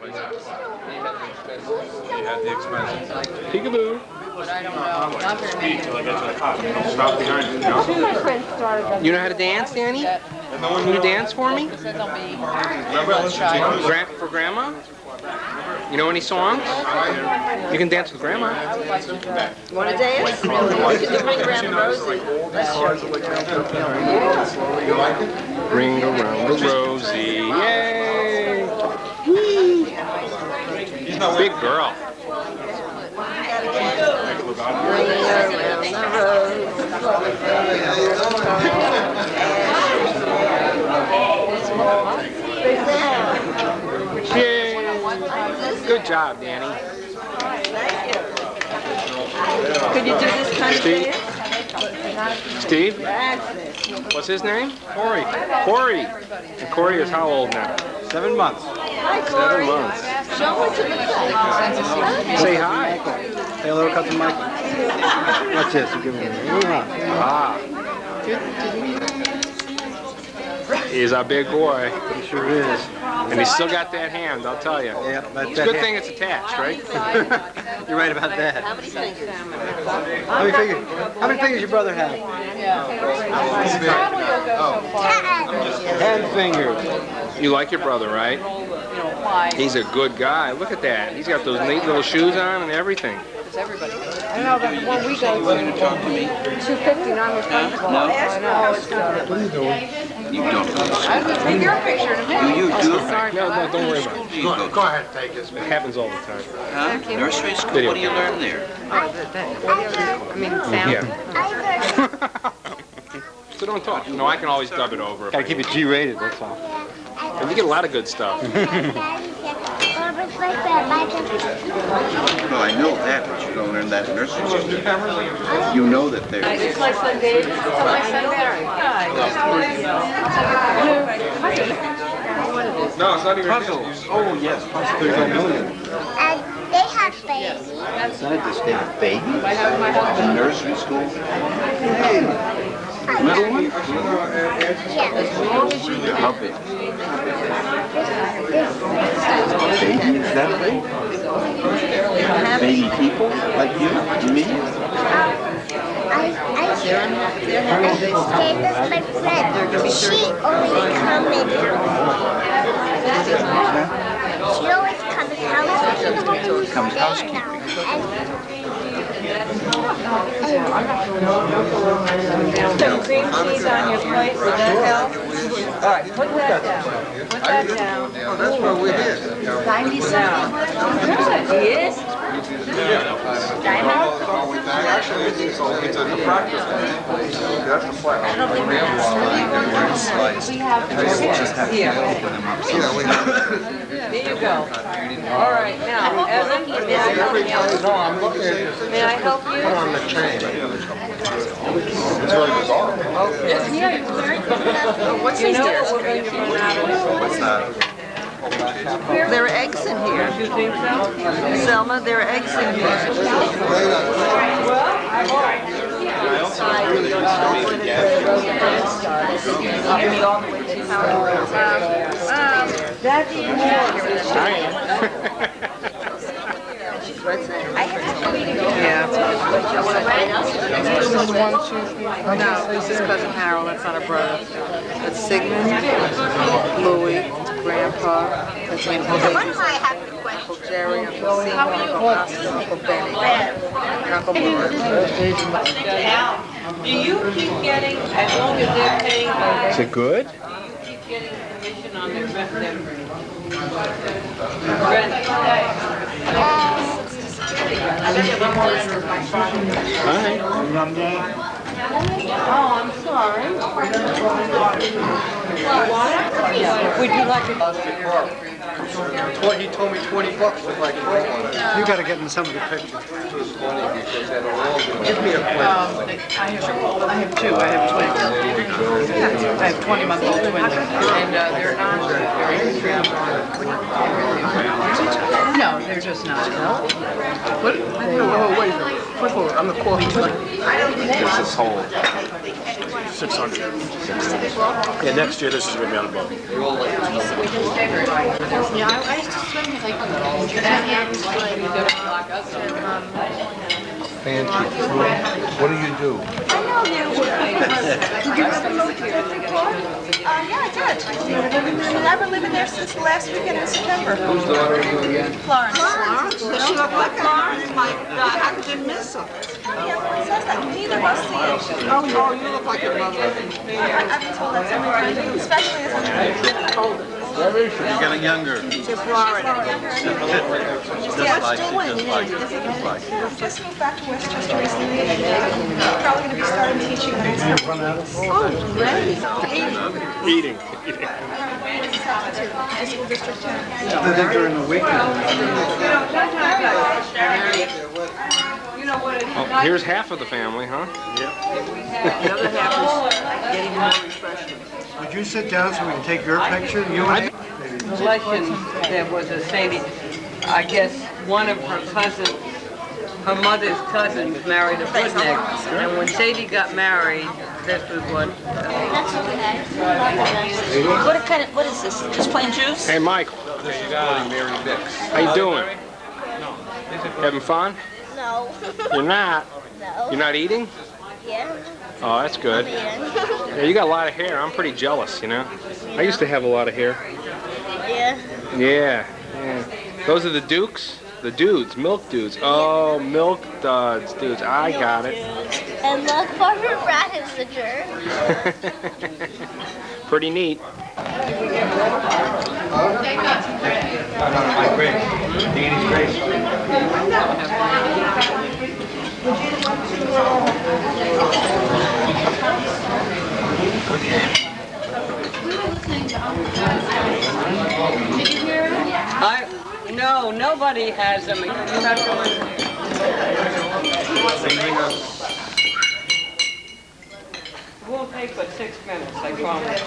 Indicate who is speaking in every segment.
Speaker 1: He had the expenses.
Speaker 2: Peekaboo.
Speaker 3: But I don't know. Not very many.
Speaker 1: Stop behind you, know?
Speaker 2: You know how to dance, Danny? Can you dance for me?
Speaker 3: Said they'll be
Speaker 2: For Grandma? You know any songs? You can dance with Grandma.
Speaker 4: You want to dance? You can do Ring Around the Rosie.
Speaker 2: Ring around the rosy. Yay! Whee! Big girl. Yay! Good job, Danny.
Speaker 4: Could you do this kind of dance?
Speaker 2: Steve? What's his name? Corey. Corey. And Corey is how old now?
Speaker 5: 7 months.
Speaker 4: Hi, Corey.
Speaker 2: 7 months.
Speaker 4: Show her to the plate.
Speaker 2: Say hi.
Speaker 5: Say hello, Cousin Mike. Watch this. You give him a
Speaker 2: Ah. He's a big boy.
Speaker 5: He sure is.
Speaker 2: And he's still got that hand, I'll tell you.
Speaker 5: Yeah, but
Speaker 2: It's a good thing it's attached, right?
Speaker 5: You're right about that.
Speaker 4: How many fingers?
Speaker 5: How many fingers your brother have? 10 fingers.
Speaker 2: You like your brother, right? He's a good guy. Look at that. He's got those neat little shoes on and everything.
Speaker 3: I
Speaker 6: know that the one we go to, 250 non-refundable.
Speaker 3: No.
Speaker 6: I know.
Speaker 3: You don't. I will take your picture in a minute.
Speaker 2: You do? No, don't worry about it.
Speaker 1: Go ahead, take this.
Speaker 2: It happens all the time.
Speaker 7: Huh? Nursery school?
Speaker 2: Video.
Speaker 7: What do you learn there?
Speaker 6: I mean, sound.
Speaker 2: Yeah. So don't talk. No, I can always dub it over.
Speaker 5: Gotta keep it G-rated, that's all.
Speaker 2: And you get a lot of good stuff.
Speaker 7: Well, I know that, but you don't learn that in nursery school. You know that they're...
Speaker 6: It's my son David. It's my son Barry.
Speaker 1: No, it's not even
Speaker 7: Puzzles. Oh, yes. Puzzles. There's a million.
Speaker 8: And they have babies.
Speaker 7: It's not just they have babies. In nursery school. Hey. Little one? How big? Babies that big? Baby people like you and me?
Speaker 8: I stayed with my friend. She always comes housekeeping.
Speaker 7: Comes housekeeping.
Speaker 6: Some cream cheese on your plate, would that help? All right, put that down. Put that down.
Speaker 1: Oh, that's what we did.
Speaker 6: 97. Yes? Diamond?
Speaker 1: Actually, it's a practice. That's the plan.
Speaker 6: I don't think we have here.
Speaker 1: Yeah, we have.
Speaker 6: There you go. All right, now, Evan, may I help you?
Speaker 1: No, I'm looking at it.
Speaker 6: May I help you?
Speaker 1: Put on the chain. It's very bizarre.
Speaker 4: What's
Speaker 6: You
Speaker 4: in
Speaker 6: know
Speaker 4: here?
Speaker 6: what we're going to run out of?
Speaker 7: What's that?
Speaker 4: There are eggs in here.
Speaker 6: You think so?
Speaker 4: Selma, there are eggs in here.
Speaker 6: That's
Speaker 3: Yeah. This is 1, 2, 3. No, this is Cousin Harold. That's not a brother. That's Sigmund, Louie, Grandpa. That's Uncle
Speaker 8: One time I have a question.
Speaker 3: Uncle Jerry, Uncle Steve, Uncle Austin, Uncle Benny, and Uncle Mark.
Speaker 6: Do you keep getting, as long as they're paying,
Speaker 2: Is it good?
Speaker 6: keep getting commission on their rent?
Speaker 2: Hi.
Speaker 6: Oh, I'm sorry. Would you like it?
Speaker 1: He told me 20 bucks if I could work on it.
Speaker 5: You gotta get in some of the pictures.
Speaker 1: Give me a plate.
Speaker 3: I have two. I have twins. I have 20-month-old twins, and they're not very No, they're just not. No.
Speaker 2: What? Oh, wait a minute. First of all, on the coffee, what's this whole 600? Yeah, next year this is going to be on the boat.
Speaker 3: Yeah, I used to swim with
Speaker 1: What do you do?
Speaker 6: Yeah, I did. I've been living there since the last weekend in September.
Speaker 1: Whose daughter are you again?
Speaker 6: Florence.
Speaker 4: Does she look like Florence? My God, I didn't miss her.
Speaker 6: Yeah, it says that. Neither of us see it.
Speaker 4: Oh, you look like your mother.
Speaker 6: I've been told that so many times, especially as I'm older.
Speaker 1: Where is she?
Speaker 5: You're getting younger.
Speaker 4: To Florida.
Speaker 6: Just moved back to Westchester recently. Probably going to be starting teaching the next couple of weeks.
Speaker 4: Oh, great.
Speaker 2: Eating.
Speaker 6: School district too.
Speaker 5: I think during the weekend.
Speaker 2: Oh, here's half of the family, huh?
Speaker 4: The other half is getting more refreshing.
Speaker 5: Would you sit down so we can take your picture? You and
Speaker 3: The legend, there was a Sadie, I guess one of her cousins, her mother's cousins married a footneck, and when Sadie got married, this was what.
Speaker 6: What is this? Just plain juice?
Speaker 2: Hey, Michael. How you doing? Having fun?
Speaker 8: No.
Speaker 2: You're not?
Speaker 8: No.
Speaker 2: You're not eating?
Speaker 8: Yeah.
Speaker 2: Oh, that's good.
Speaker 8: Yeah.
Speaker 2: Yeah, you got a lot of hair. I'm pretty jealous, you know? I used to have a lot of hair.
Speaker 8: Yeah.
Speaker 2: Yeah. Those are the dukes? The dudes, milk dudes. Oh, milk duds, dudes. I got it.
Speaker 8: And look, Farmer Brad is the jerk.
Speaker 2: Pretty neat.
Speaker 3: No, nobody has them. You have to listen. It won't take but 6 minutes, I promise.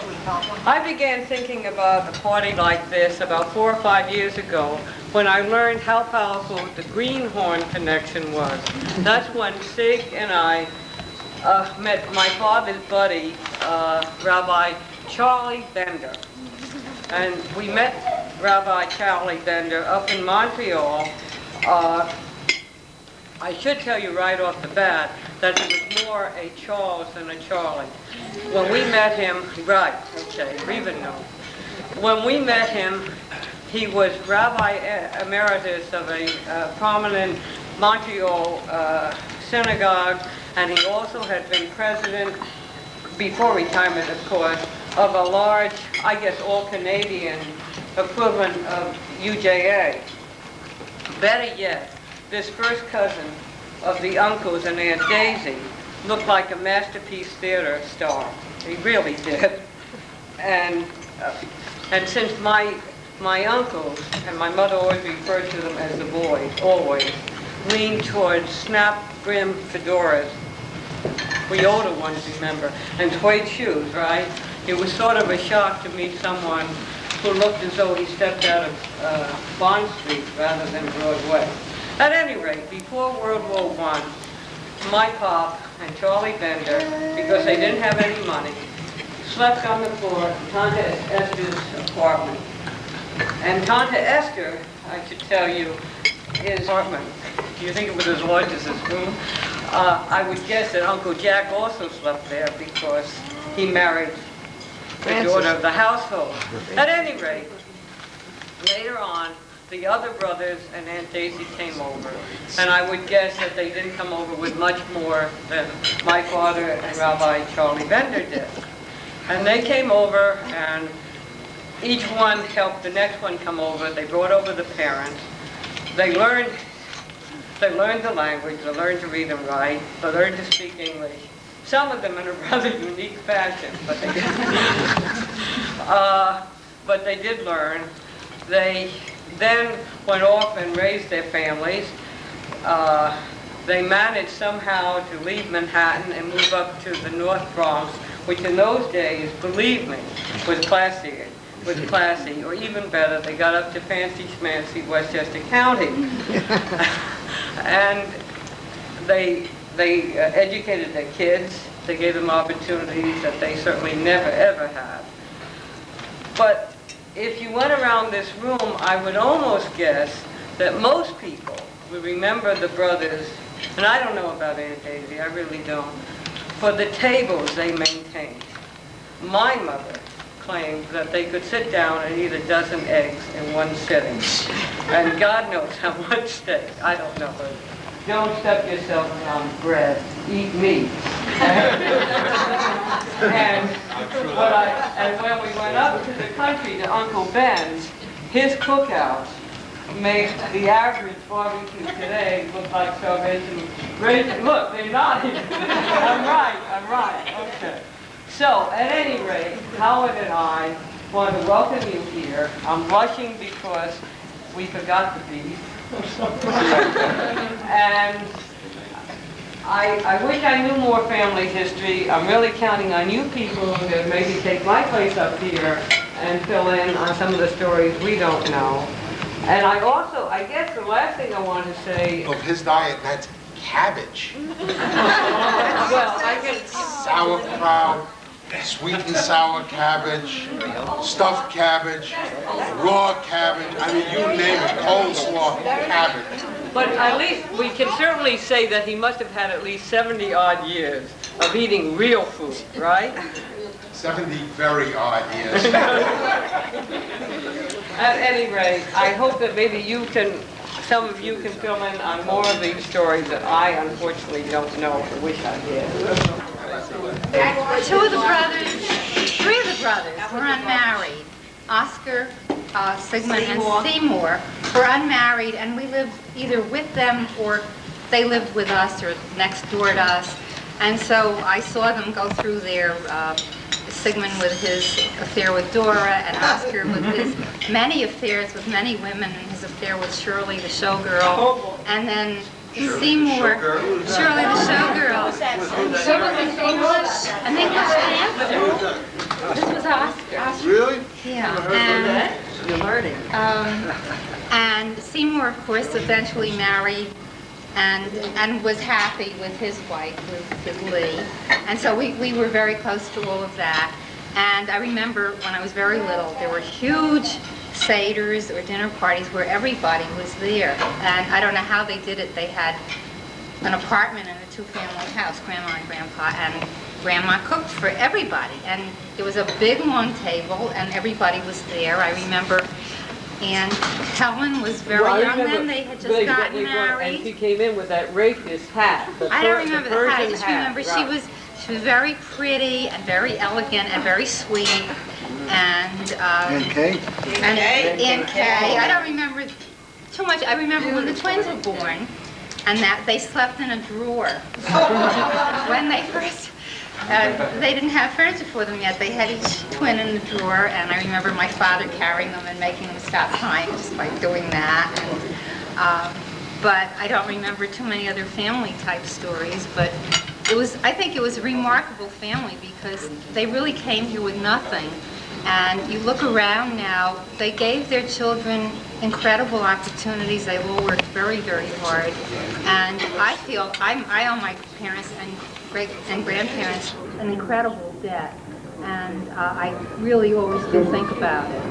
Speaker 3: I began thinking about a party like this about 4 or 5 years ago when I learned how powerful the Greenhorn connection was. That's when Sig and I met my father's buddy, Rabbi Charlie Bender. And we met Rabbi Charlie Bender up in Montreal. I should tell you right off the bat that he was more a Charles than a Charlie. When we met him, right, okay, even know. When we met him, he was Rabbi Emeritus of a prominent Montreal synagogue, and he also had been president, before retirement of course, of a large, I guess all-Canadian equivalent of UJA. Better yet, this first cousin of the uncles and Aunt Daisy looked like a Masterpiece Theater star. He really did. And since my uncles, and my mother always referred to them as the boys, always, leaned towards snap brim fedoras, we older ones remember, and suede shoes, right? It was sort of a shock to meet someone who looked as though he stepped out of Bond Street rather than Broadway. At any rate, before World War I, my pop and Charlie Bender, because they didn't have any money, slept on the floor in Tante Esther's apartment. And Tante Esther, I should tell you, his apartment, do you think it was as large as this room? I would guess that Uncle Jack also slept there because he married the daughter of the household. At any rate, later on, the other brothers and Aunt Daisy came over, and I would guess that they didn't come over with much more than my father and Rabbi Charlie Bender did. And they came over, and each one helped the next one come over. They brought over the parents. They learned the language, they learned to read and write, they learned to speak English. Some of them in a rather unique fashion, but they did learn. They then went off and raised their families. They managed somehow to leave Manhattan and move up to the North Bronx, which in those days, believe me, was classier.
Speaker 9: was classy, or even better, they got up to fancy schmancy Westchester County. And they educated their kids. They gave them opportunities that they certainly never ever had. But if you went around this room, I would almost guess that most people would remember the brothers, and I don't know about Aunt Daisy, I really don't, for the tables they maintained. My mother claimed that they could sit down and eat a dozen eggs in one sitting. And God knows how much steak, I don't know. Don't stuff yourself on bread, eat meat. And when we went up to the country to Uncle Ben's, his cookouts made the average barbecue today look like Starvation. Look, they're not even. I'm right, okay. So, at any rate, Howard and I want to welcome you here. I'm blushing because we forgot the beef. And I wish I knew more family history. I'm really counting on you people to maybe take my place up here and fill in on some of the stories we don't know. And I guess the last thing I want to say...
Speaker 10: Of his diet, that's cabbage.
Speaker 9: Well, I can...
Speaker 10: Sauerkraut, sweet and sour cabbage, stuffed cabbage, raw cabbage, I mean, you name it, coleslaw, cabbage.
Speaker 9: But at least we can certainly say that he must have had at least 70-odd years of eating real food, right?
Speaker 10: 70 very odd years.
Speaker 9: At any rate, I hope that maybe some of you can fill in on more of these stories that I unfortunately don't know or wish I did.
Speaker 11: Two of the brothers, three of the brothers were unmarried. Oscar, Sigmund, and Seymour were unmarried, and we lived either with them or they lived with us or next door to us. And so I saw them go through their, Sigmund with his affair with Dora, and Oscar with his many affairs with many women, and his affair with Shirley the showgirl, and then Seymour, Shirley the showgirl. An English dancer. This was Oscar.
Speaker 10: Really?
Speaker 11: Yeah.
Speaker 3: You're learning.
Speaker 11: And Seymour, of course, eventually married and was happy with his wife, with Lee. And so we were very close to all of that. And I remember when I was very little, there were huge seders or dinner parties where everybody was there. And I don't know how they did it. They had an apartment in a two-family house, Grandma and Grandpa, and Grandma cooked for everybody. And it was a big, long table, and everybody was there. I remember and Helen was very young then. They had just gotten married.
Speaker 9: And she came in with that racist hat.
Speaker 11: I don't remember the hat. I just remember she was very pretty and very elegant and very sweet. And
Speaker 5: Aunt Kay?
Speaker 11: And Aunt Kay. I don't remember too much. I remember when the twins were born, and that they slept in a drawer. When they first. They didn't have furniture for them yet. They had each twin in the drawer, and I remember my father carrying them and making them stop crying just by doing that. And, but I don't remember too many other family type stories. But I think it was a remarkable family because they really came here with nothing. And you look around now, they gave their children incredible opportunities. They all worked very, very hard. And I feel I owe my parents and great and grandparents an incredible debt, and I really always do think about it.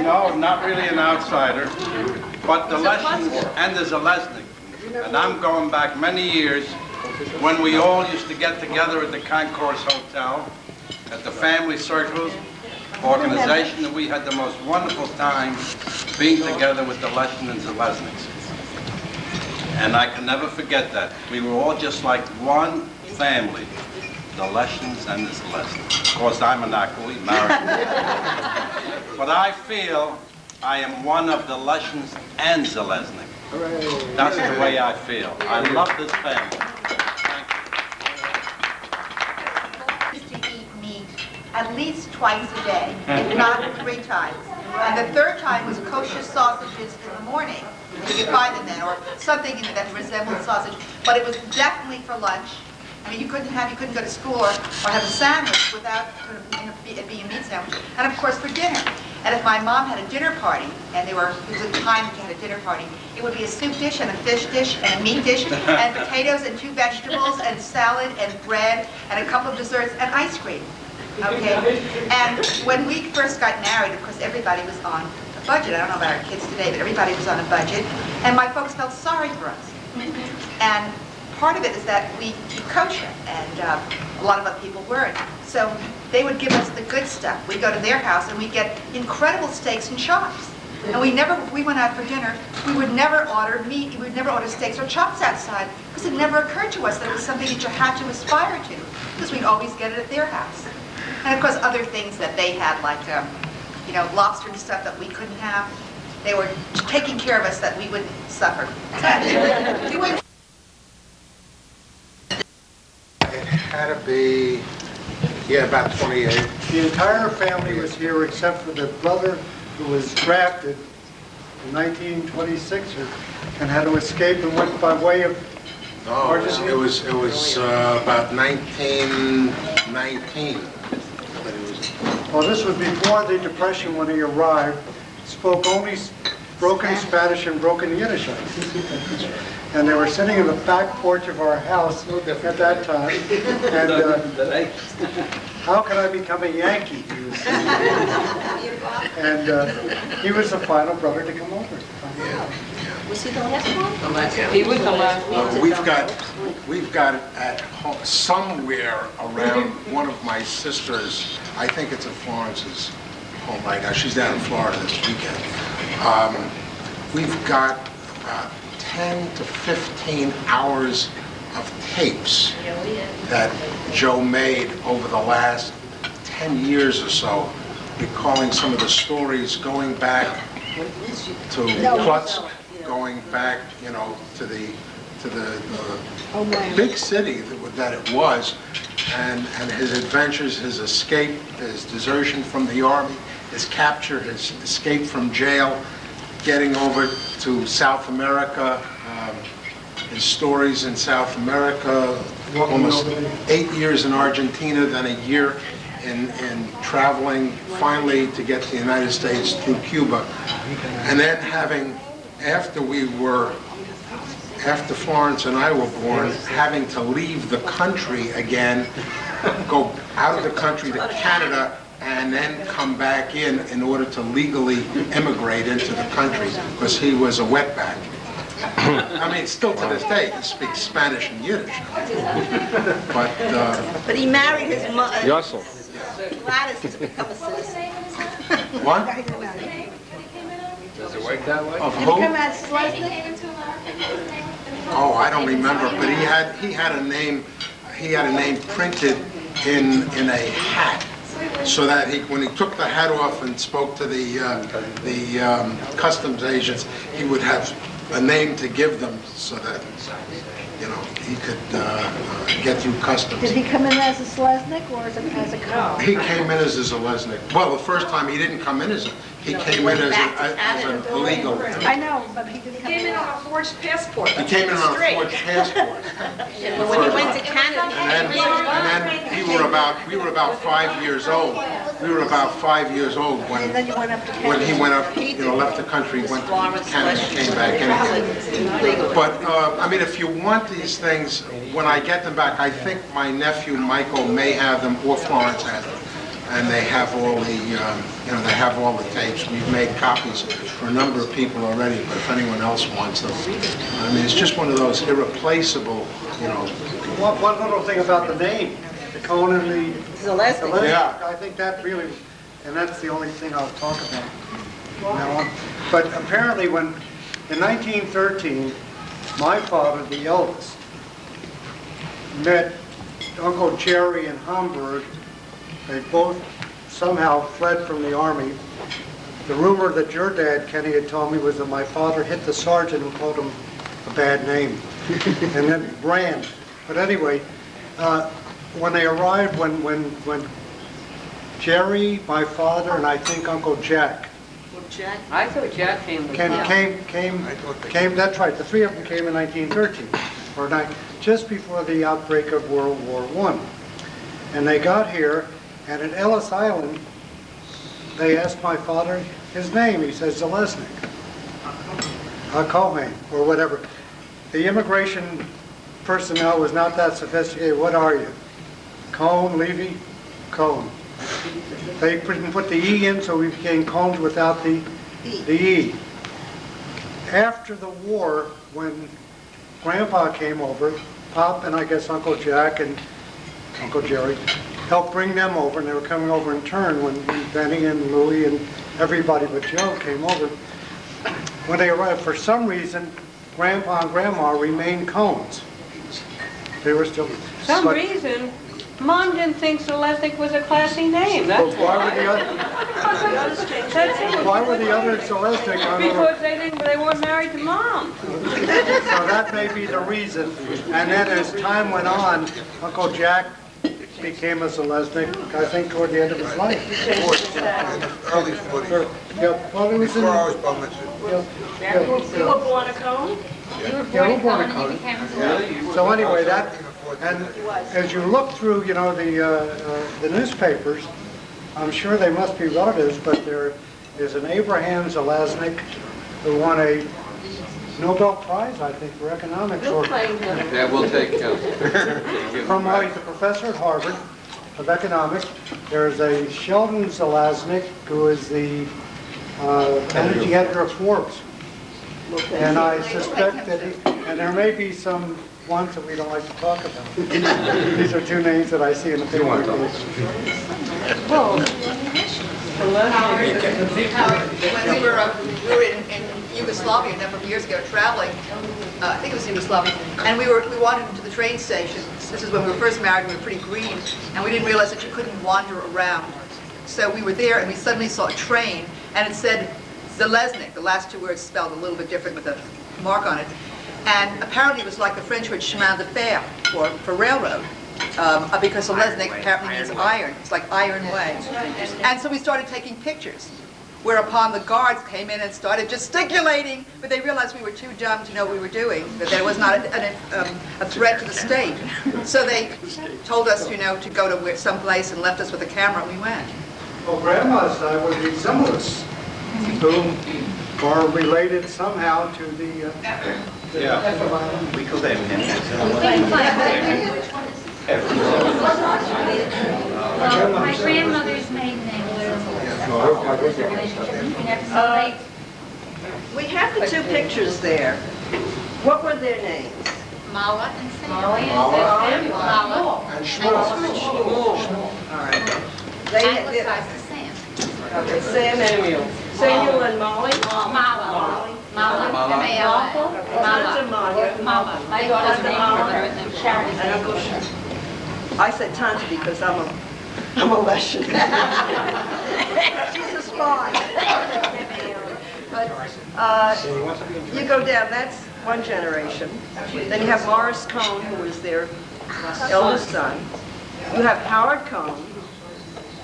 Speaker 5: No, not really an outsider, but the Lessons and the Zeleznik. And I'm going back many years when we all used to get together at the Concourse Hotel, at the family circles, organization, and we had the most wonderful time being together with the Lessons and Zelezniks. And I can never forget that. We were all just like one family, the Lessons and the Zelezniks. Of course, I'm an Akui, married. But I feel I am one of the Lessons and Zeleznik. That's the way I feel. I love this family.
Speaker 12: Used to eat meat at least twice a day, if not 3 times. And the 3rd time was kosher sausages in the morning. You could find them then, or something that resembled sausage. But it was definitely for lunch, I mean, you couldn't go to school or have a sandwich without it being a meat sandwich. And of course for dinner. And if my mom had a dinner party, and it was a time that you had a dinner party, it would be a soup dish and a fish dish and a meat dish and potatoes and 2 vegetables and salad and bread and a couple of desserts and ice cream. Okay? And when we first got married, of course, everybody was on a budget. I don't know about our kids today, but everybody was on a budget. And my folks felt sorry for us. And part of it is that we keep kosher, and a lot of other people weren't. So they would give us the good stuff. We'd go to their house and we'd get incredible steaks and chops. And if we went out for dinner, we would never order meat, we would never order steaks or chops outside, because it never occurred to us that it was something that you had to aspire to, because we'd always get it at their house. And of course, other things that they had, like lobster and stuff that we couldn't have, they were taking care of us that we wouldn't suffer.
Speaker 10: It had to be, about 28.
Speaker 13: The entire family was here except for the brother who was drafted in 1926 and had to escape and went by way of Argentina.
Speaker 10: It was about 1919.
Speaker 13: Well, this was before the Depression when he arrived. Spoke only broken Spanish and broken Yiddish. And they were sitting in the back porch of our house at that time. And how can I become a Yankee? And he was the final brother to come over.
Speaker 4: Was he the last one?
Speaker 9: He was the last one.
Speaker 10: We've got at home, somewhere around one of my sisters, I think it's at Florence's home right now. She's down in Florida this weekend. We've got about 10 to 15 hours of tapes that Joe made over the last 10 years or so, recalling some of the stories going back to Klutsk, going back, to the big city that it was, and his adventures, his escape, his desertion from the army, his capture, his escape from jail, getting over to South America, his stories in South America, almost 8 years in Argentina, then a year in traveling finally to get to the United States through Cuba. And then after Florence and I were born, having to leave the country again, go out of the country to Canada, and then come back in order to legally immigrate into the country, because he was a wetback. I mean, still to this day, he speaks Spanish and Yiddish.
Speaker 4: But he married his mother.
Speaker 2: Yussel.
Speaker 4: Gladys to become a citizen.
Speaker 10: What?
Speaker 2: Does it work that way?
Speaker 10: Of
Speaker 4: Did he
Speaker 10: who?
Speaker 4: come out as Zeleznik?
Speaker 10: Oh, I don't remember, but he had a name printed in a hat, so that when he took the hat off and spoke to the customs agents, he would have a name to give them, so that he could get through customs.
Speaker 4: Did he come in as a Zeleznik or as a cop?
Speaker 10: He came in as a Zeleznik. Well, the first time he didn't come in he came in as an illegal.
Speaker 4: I know, but he didn't come
Speaker 6: Came in on a forged passport.
Speaker 10: He came in on a forged passport.
Speaker 4: When he went to Canada.
Speaker 10: And then we were about 5 years old. We were about 5 years old when he went up, left the country, went to Canada, came back in again. But I mean, if you want these things, when I get them back, I think my nephew Michael may have them, or Florence has them, and they have all the tapes. We've made copies for a number of people already, but if anyone else wants them, I mean, it's just one of those irreplaceable,
Speaker 13: One little thing about the name, the Cohen and the
Speaker 4: Zeleznik.
Speaker 10: Yeah.
Speaker 13: I think that really, and that's the only thing I'll talk about from now on. But apparently in 1913, my father, the eldest, met Uncle Jerry in Hamburg. They both somehow fled from the army. The rumor that your dad, Kenny, had told me was that my father hit the sergeant and called him a bad name, and then ran. But anyway, when they arrived, when Jerry, my father, and I think Uncle Jack
Speaker 9: I thought Jack came.
Speaker 13: came, that's right, the three of them came in 1913. just before the outbreak of World War I. And they got here, and at Ellis Island, they asked my father his name. He says Zeleznik, Cohen, or whatever. The immigration personnel was not that sophisticated. What are you? Cone, Levy, Cone. They didn't put the E in, so we became Cones without the E. After the war, when Grandpa came over, Pop and I guess Uncle Jack and Uncle Jerry helped bring them over, and they were coming over in turn when Benny and Louie and everybody but Joe came over. When they arrived, for some reason, Grandpa and Grandma remained Cones. They were still...
Speaker 9: Some reason, Mom didn't think Zeleznik was a classy name. That's
Speaker 13: why were the other? Why were the others Zeleznik?
Speaker 9: Because they weren't married to Mom.
Speaker 13: So that may be the reason. And then as time went on, Uncle Jack became a Zeleznik, I think, toward the end of his life.
Speaker 1: Early 40s.
Speaker 13: Yeah, well, it was in...
Speaker 1: Before I was born,
Speaker 9: You were born a Cone?
Speaker 13: Yeah, we were born a Cone. So anyway, and as you look through, the newspapers, I'm sure they must be relatives, but there is an Abraham Zeleznik who won a Nobel Prize, I think, for economics.
Speaker 7: Yeah, we'll take him.
Speaker 13: He's a professor at Harvard of economics. There's a Sheldon Zeleznik who is the managing editor of Forbes. And I suspect that and there may be some ones that we don't like to talk about. These are two names that I see in the paper.
Speaker 12: When we were in Yugoslavia a number of years ago traveling, I think it was Yugoslavia, and we wandered into the train station. This is when we were first married, we were pretty green, and we didn't realize that you couldn't wander around. So we were there, and we suddenly saw a train, and it said Zeleznik, the last two words spelled a little bit different with a mark on it. And apparently it was like the French word chemin de fer, for railroad, because Zeleznik apparently means iron. It's like iron way. And so we started taking pictures, whereupon the guards came in and started gesticulating, but they realized we were too dumb to know what we were doing, that there was not a threat to the state. So they told us, to go to someplace and left us with a camera, and we went.
Speaker 13: Well, Grandma's side would be Zemlis, who are related somehow to the...
Speaker 7: We could have him.
Speaker 11: Well, my grandmother's maiden name was
Speaker 4: We have the two pictures there. What were their names?
Speaker 11: Mala and Sam.
Speaker 4: Mala
Speaker 13: and Shmuel.
Speaker 4: All right. They
Speaker 11: Anglicized to Sam.
Speaker 4: Okay, Samuel. Samuel and Molly?
Speaker 11: Mala. M-A-L-A. Mala. My daughter's named for her and then Sharon.
Speaker 4: And Uncle I said Tante because I'm a Russian. She's a spy. But you go down, that's one generation. Then you have Morris Cohn, who was their eldest son. You have Howard Cohn,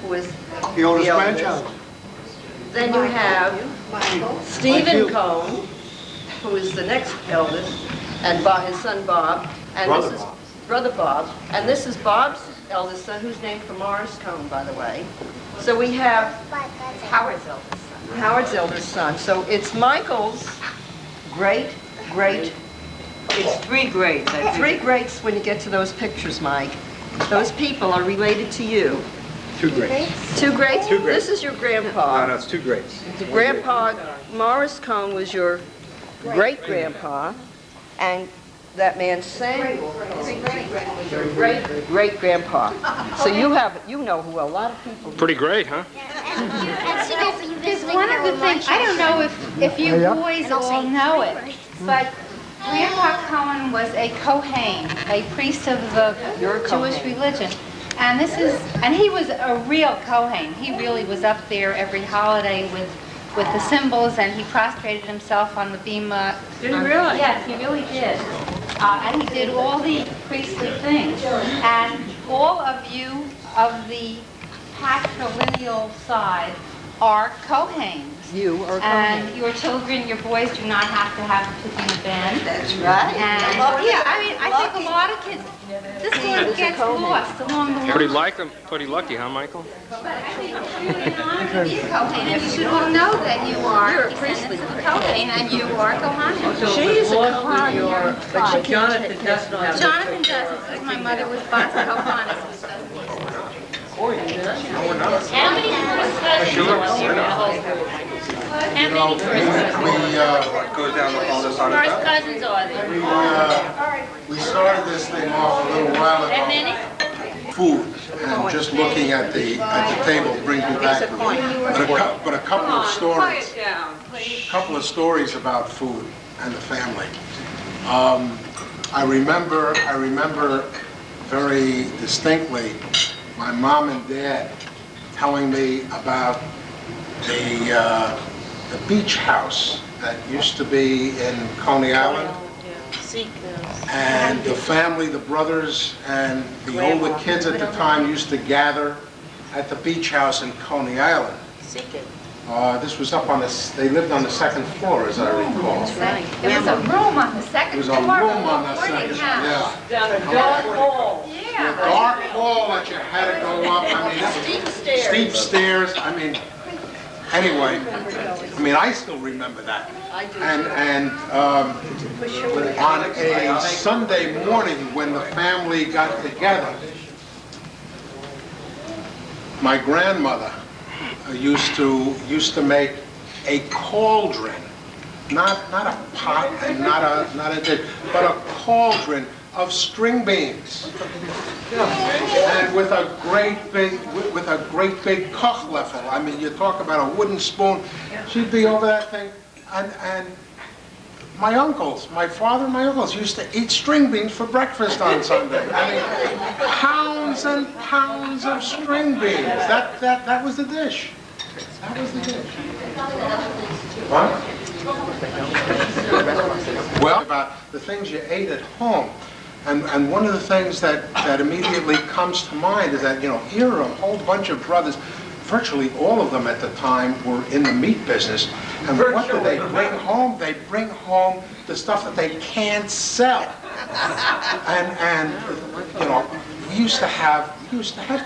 Speaker 4: who is
Speaker 13: The oldest grandchild.
Speaker 4: Then you have Stephen Cohn, who is the next eldest, and his son Bob. And this is Brother Bob. And this is Bob's eldest son, who's named for Morris Cohn, by the way. So we have
Speaker 11: Howard's eldest son.
Speaker 4: Howard's eldest son. So it's Michael's great.
Speaker 9: It's three greats.
Speaker 4: Three greats when you get to those pictures, Mike. Those people are related to you.
Speaker 2: Two greats.
Speaker 4: Two greats?
Speaker 2: Two greats.
Speaker 4: This is your grandpa.
Speaker 2: No, it's two greats.
Speaker 4: Grandpa Morris Cohn was your great-grandpa, and that man Samuel was your great-grandpa. So you know who a lot of people...
Speaker 2: Pretty great, huh?
Speaker 11: Because one of the things, I don't know if you boys all know it, but Grandpa Cohen was a Kohen, a priest of the Jewish religion. And he was a real Kohen. He really was up there every holiday with the symbols, and he prostrated himself on the bima.
Speaker 9: Did he really?
Speaker 11: Yes, he really did. And he did all the priestly things. And all of you of the patrilineal side are Cohanes.
Speaker 3: You are
Speaker 11: And your children, your boys do not have to have a particular band.
Speaker 4: That's right.
Speaker 11: And, yeah, I mean, I think a lot of kids, this sort of gets lost along the
Speaker 2: Pretty
Speaker 11: line.
Speaker 2: pretty lucky, huh, Michael?
Speaker 11: But I think it's really an honor to be a Cohane, and you should all know that you are
Speaker 4: You're a priestly
Speaker 11: Cohane, and you are Cohane.
Speaker 4: She's a Kohan, but she
Speaker 9: Jonathan doesn't have it.
Speaker 11: Jonathan doesn't, because my mother was Bas Kohanis, which doesn't.
Speaker 6: How many first cousins are there in the whole group? How many
Speaker 10: What goes down the phone
Speaker 6: first cousins are there?
Speaker 10: We started this thing off a little while
Speaker 6: That
Speaker 10: ago.
Speaker 6: many?
Speaker 10: Food, and just looking at the table brings me back. But a couple of stories. Couple of stories about food and the family. I remember very distinctly my mom and dad telling me about the beach house that used to be in Coney Island. And the family, the brothers and the older kids at the time used to gather at the beach house in Coney Island. This was up on they lived on the second floor, as I recall.
Speaker 11: There was a room on the second
Speaker 10: There was a
Speaker 11: floor.
Speaker 10: room on the second, yeah.
Speaker 9: Down a dark hall.
Speaker 11: Yeah.
Speaker 10: Dark hall that you had to go up, I mean, steep stairs, I mean, anyway, I mean, I still remember that. And on a Sunday morning when the family got together, my grandmother used to make a cauldron, not a pot and not a dish, but a cauldron of string beans, and with a great big kochlöffel. I mean, you talk about a wooden spoon. She'd be over that thing, and my uncles, my father and my uncles used to eat string beans for breakfast on Sunday. I mean, pounds and pounds of string beans. That was the dish. That was the dish. What? Well, about the things you ate at home. And one of the things that immediately comes to mind is that, you know, here are a whole bunch of brothers, virtually all of them at the time were in the meat business. And what do they bring home? They bring home the stuff that they can't sell. And you know, we used to have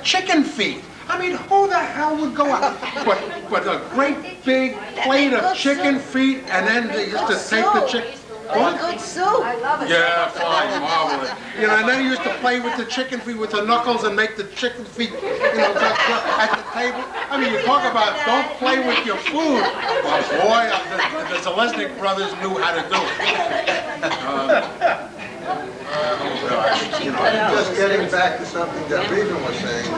Speaker 10: chicken feet. I mean, who the hell would go out? But a great big plate of chicken feet, and then they used to take the chicken. What?
Speaker 4: Good soup.
Speaker 10: Yeah, fine, marvelous. You know, and then he used to play with the chicken feet with the knuckles and make the chicken feet, you know, at the table. I mean, you talk about don't play with your food. Well, boy, the Zeleznik brothers knew how to do it.
Speaker 14: Just getting back to something that Regan was saying,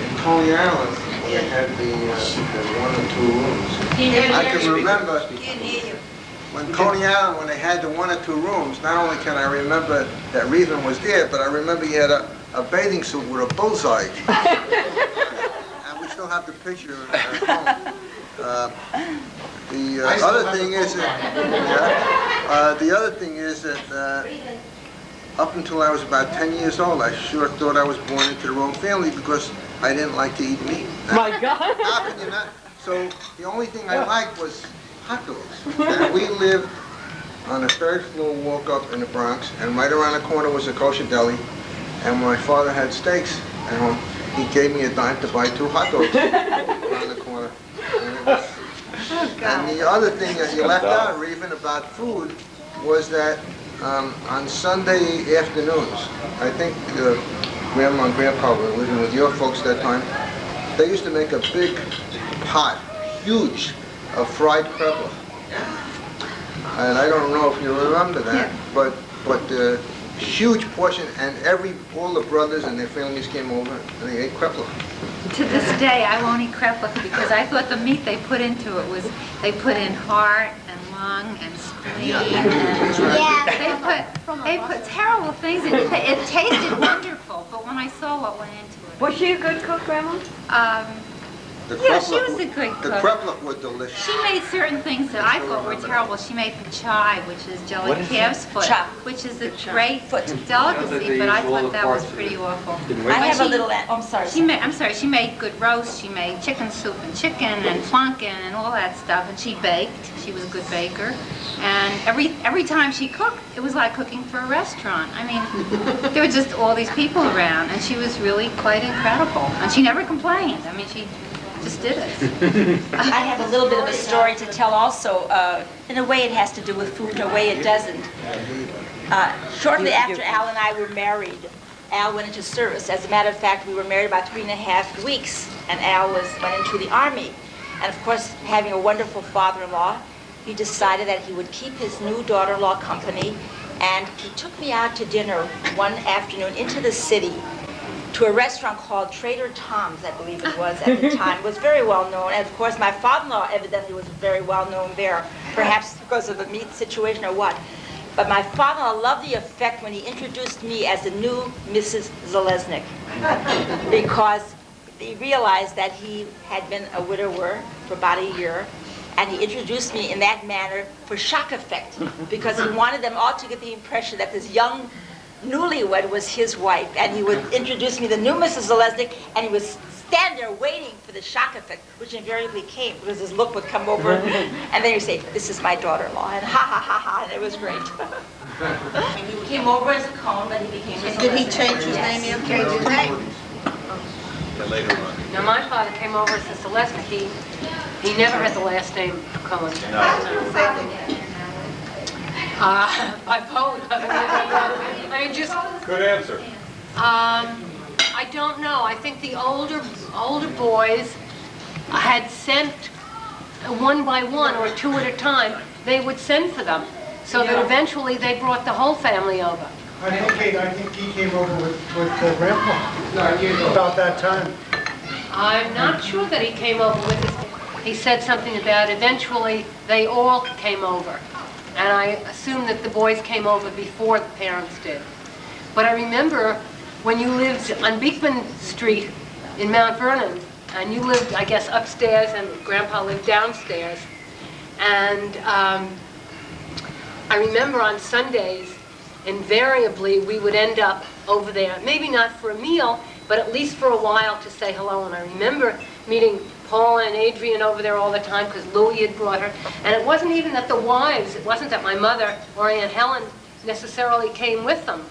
Speaker 14: in Coney Island, when they had the 1 or 2 rooms, I can remember when Coney Island, when they had the 1 or 2 rooms, not only can I remember that Regan was there, but I remember he had a bathing suit with a bullseye. And we still have the picture at home. The other thing is that up until I was about 10 years old, I sure thought I was born into the wrong family because I didn't like to eat meat.
Speaker 9: My God!
Speaker 14: How can you not? So the only thing I liked was hot dogs. And we lived on the 3rd floor walk up in the Bronx, and right around the corner was a kosher deli. And when my father had steaks at home, he gave me a dime to buy 2 hot dogs around the corner. And the other thing that you left out, Regan, about food was that on Sunday afternoons, I think Grandma and Grandpa were living with your folks that time, they used to make a big pot, huge, of fried kreplach. And I don't know if you remember that, but huge portion, and all the brothers and their families came over and they ate kreplach.
Speaker 11: To this day, I won't eat kreplach because I thought the meat they put into it was, they put in heart and lung and spleen. They put terrible things in it. It tasted wonderful, but when I saw what went into it.
Speaker 6: Was she a good cook, Grandma?
Speaker 14: The
Speaker 11: Yeah, she
Speaker 14: creplet
Speaker 11: was a good
Speaker 14: The
Speaker 11: cook.
Speaker 14: creplet were delicious.
Speaker 11: She made certain things that I thought were terrible. She made pachai, which is jelly calf's foot, which is a great delicacy, but I thought that was pretty awful.
Speaker 6: I have a little, I'm sorry.
Speaker 11: She made good roast. She made chicken soup and chicken and flunkin and all that stuff, and she baked. She was a good baker. And every time she cooked, it was like cooking for a restaurant. I mean, there were just all these people around, and she was really quite incredible. And she never complained. I mean, she just did it.
Speaker 6: I have a little bit of a story to tell also. In a way it has to do with food, in a way it doesn't. Shortly after Al and I were married, Al went into service. As a matter of fact, we were married about 3.5 weeks, and Al went into the Army. And of course, having a wonderful father-in-law, he decided that he would keep his new daughter-in-law company, and he took me out to dinner one afternoon into the city to a restaurant called Trader Tom's, I believe it was at the time. It was very well known, and of course my father-in-law evidently was very well known there, perhaps because of the meat situation or what. But my father-in-law loved the effect when he introduced me as the new Mrs. Zeleznik, because he realized that he had been a widower for about a year, and he introduced me in that manner for shock effect, because he wanted them all to get the impression that this young newlywed was his wife, and he would introduce me the new Mrs. Zeleznik, and he would stand there waiting for the shock effect, which invariably came, because his look would come over, and then he'd say, "This is my daughter-in-law," and ha ha ha ha, and it was great. He came over as a Cohn, but he became Mrs.
Speaker 4: Did he
Speaker 6: Zeleznik.
Speaker 4: change his name? He changed his name.
Speaker 5: Later on.
Speaker 15: Now, my father came over as a Zeleznik. He never had the last name Cohen. By both. I mean, just.
Speaker 1: Good answer.
Speaker 15: I don't know. I think the older boys had sent one by one or two at a time. They would send for them, so that eventually they brought the whole family over.
Speaker 13: I think he came over with Grandpa about that time.
Speaker 15: I'm not sure that he came over with us. He said something about eventually they all came over. And I assume that the boys came over before the parents did. But I remember when you lived on Beekman Street in Mount Vernon, and you lived, I guess, upstairs, and Grandpa lived downstairs. And I remember on Sundays, invariably, we would end up over there, maybe not for a meal, but at least for a while to say hello. And I remember meeting Paula and Adrian over there all the time, because Louie had brought her. And it wasn't even that the wives, it wasn't that my mother or Aunt Helen necessarily came with them.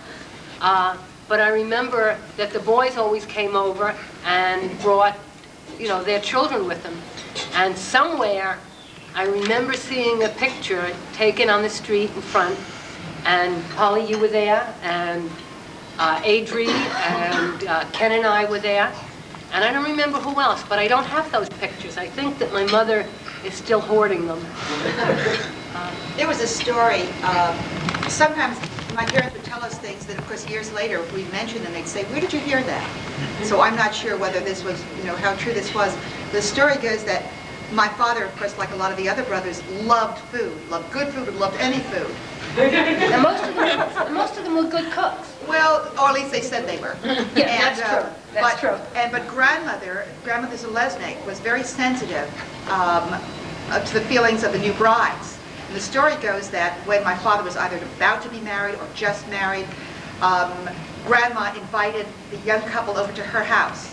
Speaker 15: But I remember that the boys always came over and brought, their children with them. And somewhere, I remember seeing a picture taken on the street in front, and Polly, you were there, and Adri and Ken and I were there. And I don't remember who else, but I don't have those pictures. I think that my mother is still hoarding them.
Speaker 12: There was a story, sometimes my parents would tell us things that, of course, years later, we mentioned them, they'd say, "Where did you hear that?" So I'm not sure whether this was, how true this was. The story goes that my father, of course, like a lot of the other brothers, loved food, loved good food, and loved any food.
Speaker 15: And most of them were good cooks.
Speaker 12: Well, or at least they said they were.
Speaker 15: Yeah, that's true. That's true.
Speaker 12: But Grandmother Zeleznik was very sensitive to the feelings of the new brides. And the story goes that when my father was either about to be married or just married, Grandma invited the young couple over to her house.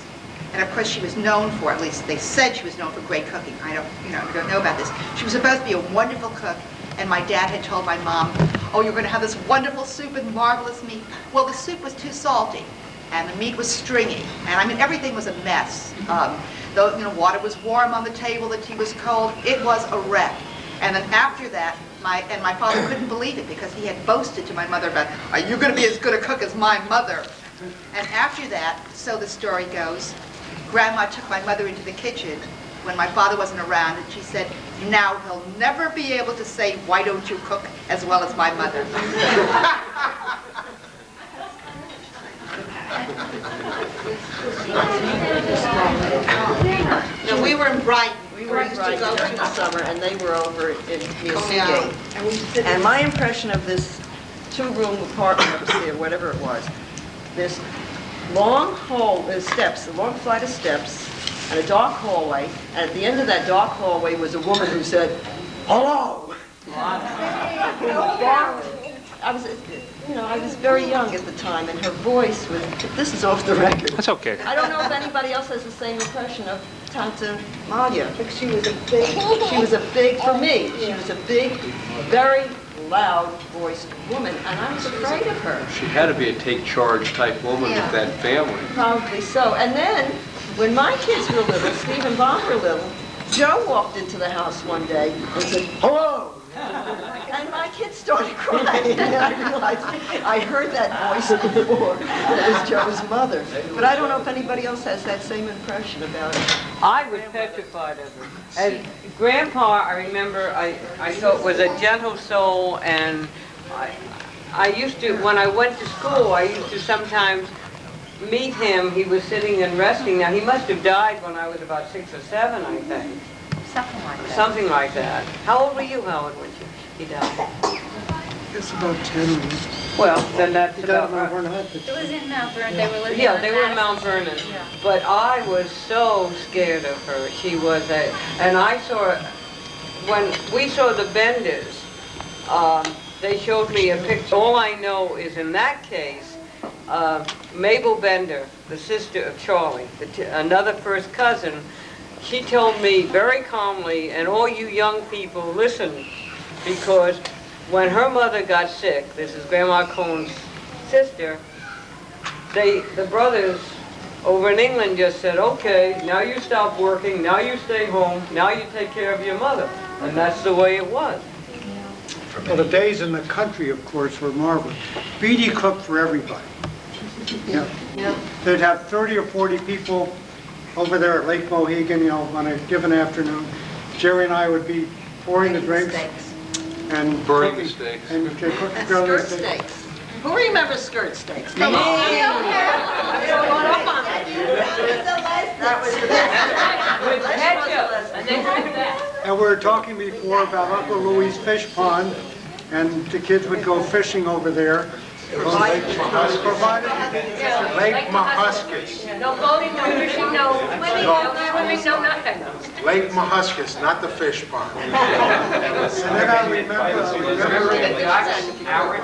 Speaker 12: And of course she was known for, at least they said she was known for great cooking. I don't know about this. She was supposed to be a wonderful cook. And my dad had told my mom, "Oh, you're going to have this wonderful soup and marvelous meat." Well, the soup was too salty, and the meat was stringy, and I mean everything was a mess. The water was warm on the table, the tea was cold. It was a wreck. And then after that, my father couldn't believe it, because he had boasted to my mother about, "Are you going to be as good a cook as my mother?" And after that, so the story goes, Grandma took my mother into the kitchen when my father wasn't around, and she said, "Now he'll never be able to say, 'Why don't you cook as well as my mother?'"
Speaker 4: Now, we were in Brighton. We used to go to the summer, and they were over in Seagate. And my impression of this two-room apartment upstairs, whatever it was, this long hall, there's steps, a long flight of steps, and a dark hallway, and at the end of that dark hallway was a woman who said, "Hello." I was very young at the time, and her voice was, this is off the record.
Speaker 2: That's okay.
Speaker 4: I don't know if anybody else has the same impression of Tante Malia. She was a big, for me, she was a big, very loud-voiced woman, and I was afraid of her.
Speaker 1: She had to be a take-charge type woman with that family.
Speaker 4: Probably so. And then, when my kids were little, Steve and Bob were little, Joe walked into the house one day and said, "Hello." And my kids started crying, and I realized I heard that voice before. It was Joe's mother. But I don't know if anybody else has that same impression about it.
Speaker 9: I was petrified of her. And Grandpa, I remember, I thought was a gentle soul, and I used to, when I went to school, I used to sometimes meet him. He was sitting and resting. Now, he must have died when I was about 6 or 7, I think.
Speaker 11: Something like that.
Speaker 9: Something like that. How old were you, Howard, when he died?
Speaker 13: It's about 10.
Speaker 9: Well, then that's
Speaker 13: He
Speaker 9: about
Speaker 13: died
Speaker 9: right.
Speaker 11: It was in Mount Vernon. They were living
Speaker 9: Yeah,
Speaker 11: in
Speaker 9: they were in Mount
Speaker 11: Madison.
Speaker 9: Vernon.
Speaker 11: Yeah.
Speaker 9: But I was so scared of her. She was and I saw, when we saw the Benders, they showed me a picture. All I know is in that case, Mabel Bender, the sister of Charlie, another first cousin, she told me very calmly, and all you young people, listen, because when her mother got sick, this is Grandma Cohn's sister, the brothers over in England just said, "Okay, now you stop working, now you stay home, now you take care of your mother." And that's the way it was.
Speaker 13: Well, the days in the country, of course, were marvelous. Beatty cooked for everybody. Yeah. They'd have 30 or 40 people over there at Lake Mohegan, on a given afternoon. Jerry and I would be pouring the drinks and
Speaker 1: Burning the
Speaker 13: cooking,
Speaker 1: steaks.
Speaker 13: and cooking grilling
Speaker 4: Skirt
Speaker 13: steaks.
Speaker 4: steaks. Who remembers skirt steaks?
Speaker 11: Come on.
Speaker 4: That was the best.
Speaker 9: With ketchup. And they did that.
Speaker 13: And we were talking before about Uncle Louie's fish pond, and the kids would go fishing over there. Provided
Speaker 10: Lake Mahuskis.
Speaker 15: No boating, no fishing, no swimming, no nothing.
Speaker 10: Lake Mahuskis, not the fish pond.
Speaker 13: And then I remember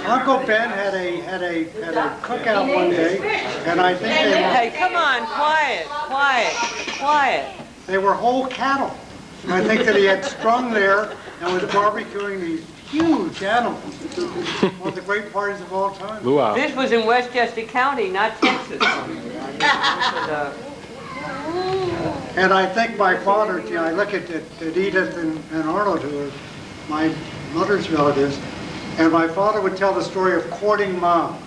Speaker 13: Uncle Ben had a cookout one day, and I think
Speaker 9: Hey, come on, quiet.
Speaker 13: they were whole cattle. And I think that he had strung there and was barbecuing these huge animals. One of the great parties of all time.
Speaker 2: Luau.
Speaker 9: This was in Westchester County, not Texas.
Speaker 13: And I think my father, I look at Edith and Arnold, who are my mother's relatives, and my father would tell the story of courting Mom.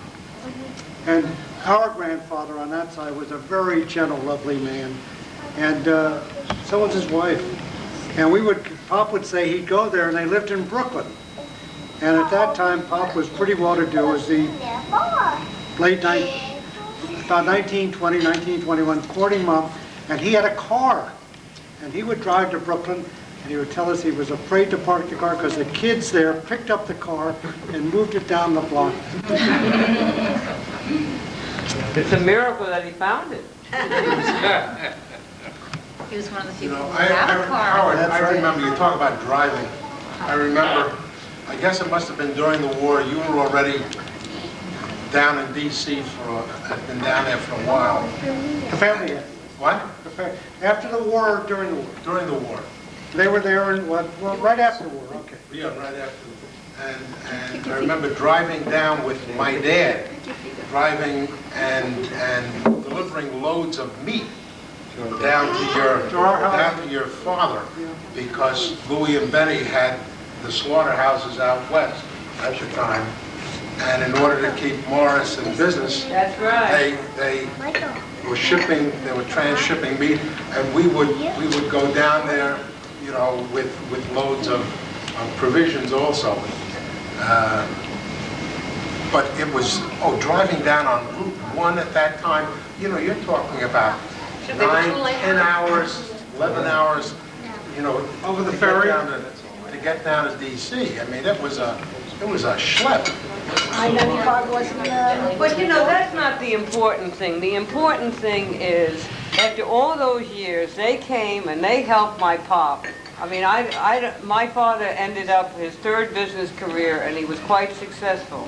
Speaker 13: And our grandfather on that side was a very gentle, lovely man. And so was his wife. And Pop would say he'd go there, and they lived in Brooklyn. And at that time, Pop was pretty well to do. It was the late night, about 1920, 1921, courting Mom. And he had a car. And he would drive to Brooklyn, and he would tell us he was afraid to park the car because the kids there picked up the car and moved it down the block.
Speaker 9: It's a miracle that he found it.
Speaker 11: He was one of the people who
Speaker 10: I
Speaker 11: had a car.
Speaker 10: Howard, I remember, you talk about driving. I remember, I guess it must have been during the war, you were already down in D.C. had been down there for a while.
Speaker 13: The family had.
Speaker 10: What?
Speaker 13: After the war or during the war?
Speaker 10: During the war.
Speaker 13: They were there in what? Well, right after the war, okay.
Speaker 10: Yeah, right after. And I remember driving down with my dad, driving and delivering loads of meat down to your father, because Louie and Benny had the slaughterhouses out west at the time, and in order to keep Morris in business,
Speaker 9: that's right.
Speaker 10: They were shipping, they were trans-shipping meat, and we would go down there, with loads of provisions also. But it was driving down on Route 1 at that time. You're talking about 9, 10 hours, 11 hours,
Speaker 13: over the ferry
Speaker 10: to get down to D.C. I mean, it was a schlep.
Speaker 4: I-95 wasn't
Speaker 9: But that's not the important thing. The important thing is After all those years, they came and they helped my pop. I mean, my father ended up his third business career, and he was quite successful.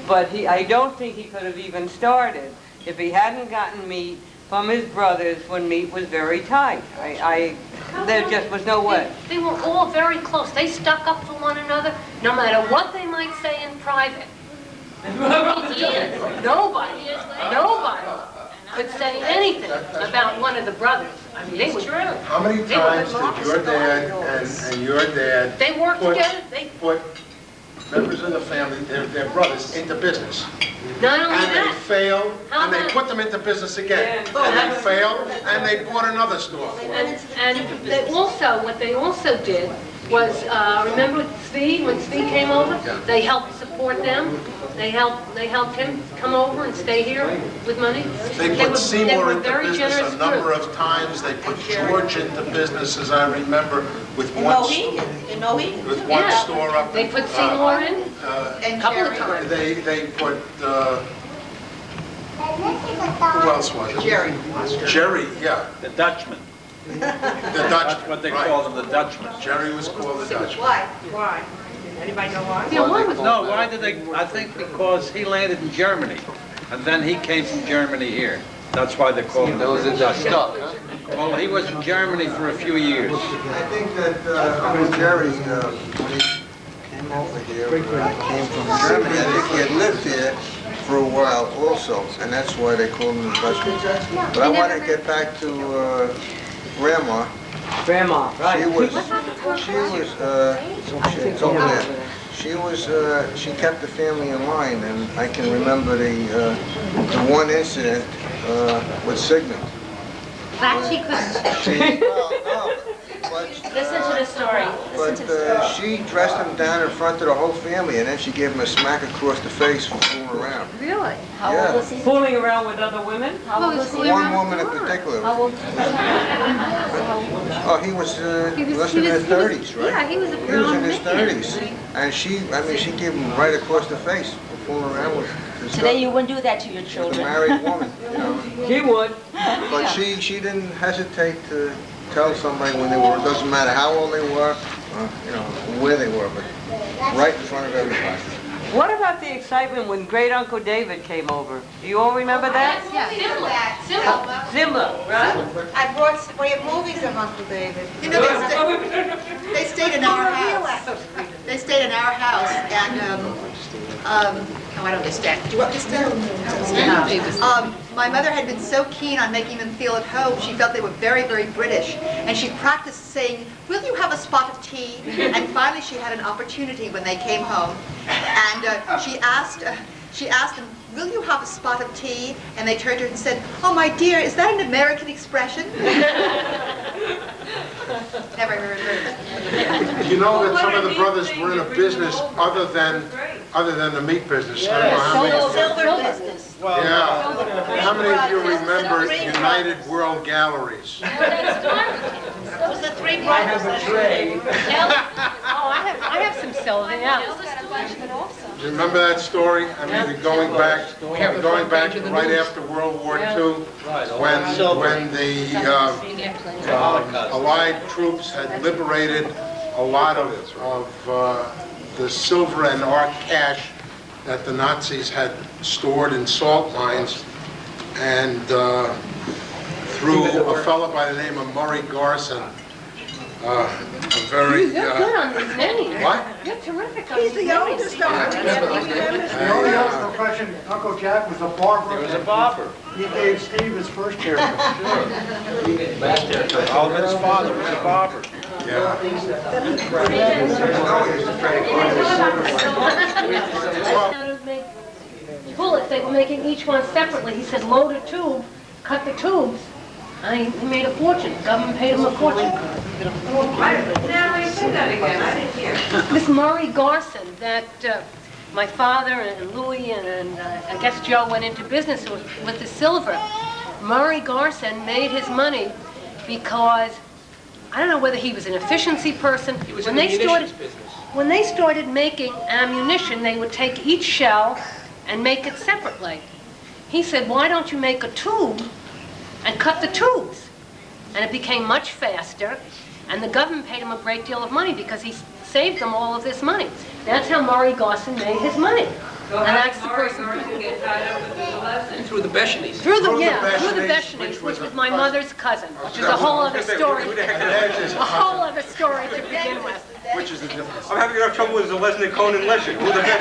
Speaker 9: But I don't think he could have even started if he hadn't gotten meat from his brothers when meat was very tight. There just was no way.
Speaker 15: They were all very close. They stuck up for one another, no matter what they might say in private. Nobody could say anything about one of the brothers. I mean,
Speaker 10: It's true. How many times did your dad and your dad
Speaker 15: They worked together. They
Speaker 10: put members of the family, their brothers, into business?
Speaker 15: Not only
Speaker 10: and
Speaker 15: that.
Speaker 10: they failed, and they put them into business again. And they failed, and they bought another store.
Speaker 15: And they also, what they also did was, remember Zvi, when Zvi came over? They helped support them. They helped him come over and stay here with money.
Speaker 10: They put Seymour into
Speaker 15: very
Speaker 10: business
Speaker 15: generous
Speaker 10: a number
Speaker 15: group.
Speaker 10: of times. They put George into business, as I remember, with one store up.
Speaker 15: They put Seymour in a couple of times.
Speaker 10: They put, who else was it?
Speaker 12: Jerry.
Speaker 10: Jerry, yeah.
Speaker 5: The Dutchman.
Speaker 10: The Dutchman.
Speaker 5: That's what they call them, the Dutchman.
Speaker 10: Jerry was called the Dutchman.
Speaker 12: Why? Anybody know why?
Speaker 5: No, why did they? I think because he landed in Germany, and then he came from Germany here. That's why they called him.
Speaker 7: Those that got stuck, huh?
Speaker 5: Well, he was in Germany for a few years.
Speaker 14: I think that Jerry, when he came over here, came from Germany. I think he had lived here for a while also, and that's why they called him the Dutchman. But I want to get back to Grandma.
Speaker 9: Grandma, right.
Speaker 14: She's over there. She kept the family in line, and I can remember the one incident with Sigmund.
Speaker 11: That she couldn't.
Speaker 6: Listen to the story.
Speaker 14: But she dressed him down in front of the whole family, and then she gave him a smack across the face for fooling around.
Speaker 3: Really?
Speaker 6: How old was he?
Speaker 9: Fooling around with other women?
Speaker 6: How old was he?
Speaker 14: One woman in particular.
Speaker 6: How old was he?
Speaker 14: Oh, he was less than his 30s, right?
Speaker 11: Yeah, he was a
Speaker 14: He was in
Speaker 11: grown
Speaker 14: his
Speaker 11: man.
Speaker 14: 30s. And she gave him right across the face for fooling around with his
Speaker 6: Today you wouldn't do that to your
Speaker 14: a
Speaker 6: children.
Speaker 14: married woman, you know.
Speaker 9: She would.
Speaker 14: But she didn't hesitate to tell somebody when they were, it doesn't matter how old they were, you know, where they were, but right in front of everybody.
Speaker 9: What about the excitement when Great Uncle David came over? Do you all remember that? Zimla, right?
Speaker 12: I brought, we have movies of Uncle David. You know, they stayed in our house. They stayed in our house, and, oh, I don't understand. Do you want me to stand? My mother had been so keen on making them feel at home, she felt they were very, very British. And she practiced saying, "Will you have a spot of tea?" And finally she had an opportunity when they came home. And she asked them, "Will you have a spot of tea?" And they turned to her and said, "Oh, my dear, is that an American expression?" Never heard it.
Speaker 10: You know that some of the brothers were in a business other than the meat business. I don't know how many of you-
Speaker 6: Silver business.
Speaker 10: Yeah. How many of you remember United World Galleries?
Speaker 6: Those are three brothers.
Speaker 15: I have a tray. I have some silver, yeah.
Speaker 10: Do you remember that story? I mean, going back right after World War II, when the Allied troops had liberated a lot of the silver and art cash that the Nazis had stored in salt mines, and through a fellow by the name of Murray Garson, a very...
Speaker 15: You're good on these names.
Speaker 10: What?
Speaker 15: You're terrific on these names.
Speaker 13: The only other profession, Uncle Jack was a barber.
Speaker 5: He was a barber.
Speaker 13: He gave Steve his first haircut.
Speaker 5: Alvin's father was a barber.
Speaker 10: Yeah.
Speaker 15: Bullets, they were making each one separately. He said, load a tube, cut the tubes. He made a fortune. The government paid him a fortune.
Speaker 9: Now, say that again. I didn't hear.
Speaker 15: This Murray Garson, that my father and Louis and I guess Joe went into business with the silver. Murray Garson made his money because, I don't know whether he was an efficiency person.
Speaker 2: He was in the munitions business.
Speaker 15: When they started making ammunition, they would take each shell and make it separately. He said, why don't you make a tube and cut the tubes. And it became much faster, and the government paid him a great deal of money because he saved them all of this money. That's how Murray Gosson made his money. And that's the person
Speaker 2: Through the Beshenies.
Speaker 15: through the Beshenies, which was my mother's cousin, which is a whole other story. A whole other story to begin with.
Speaker 2: Which is the difference? I'm having enough trouble with Zeleznik, Cohn, and Lesher. Who the heck?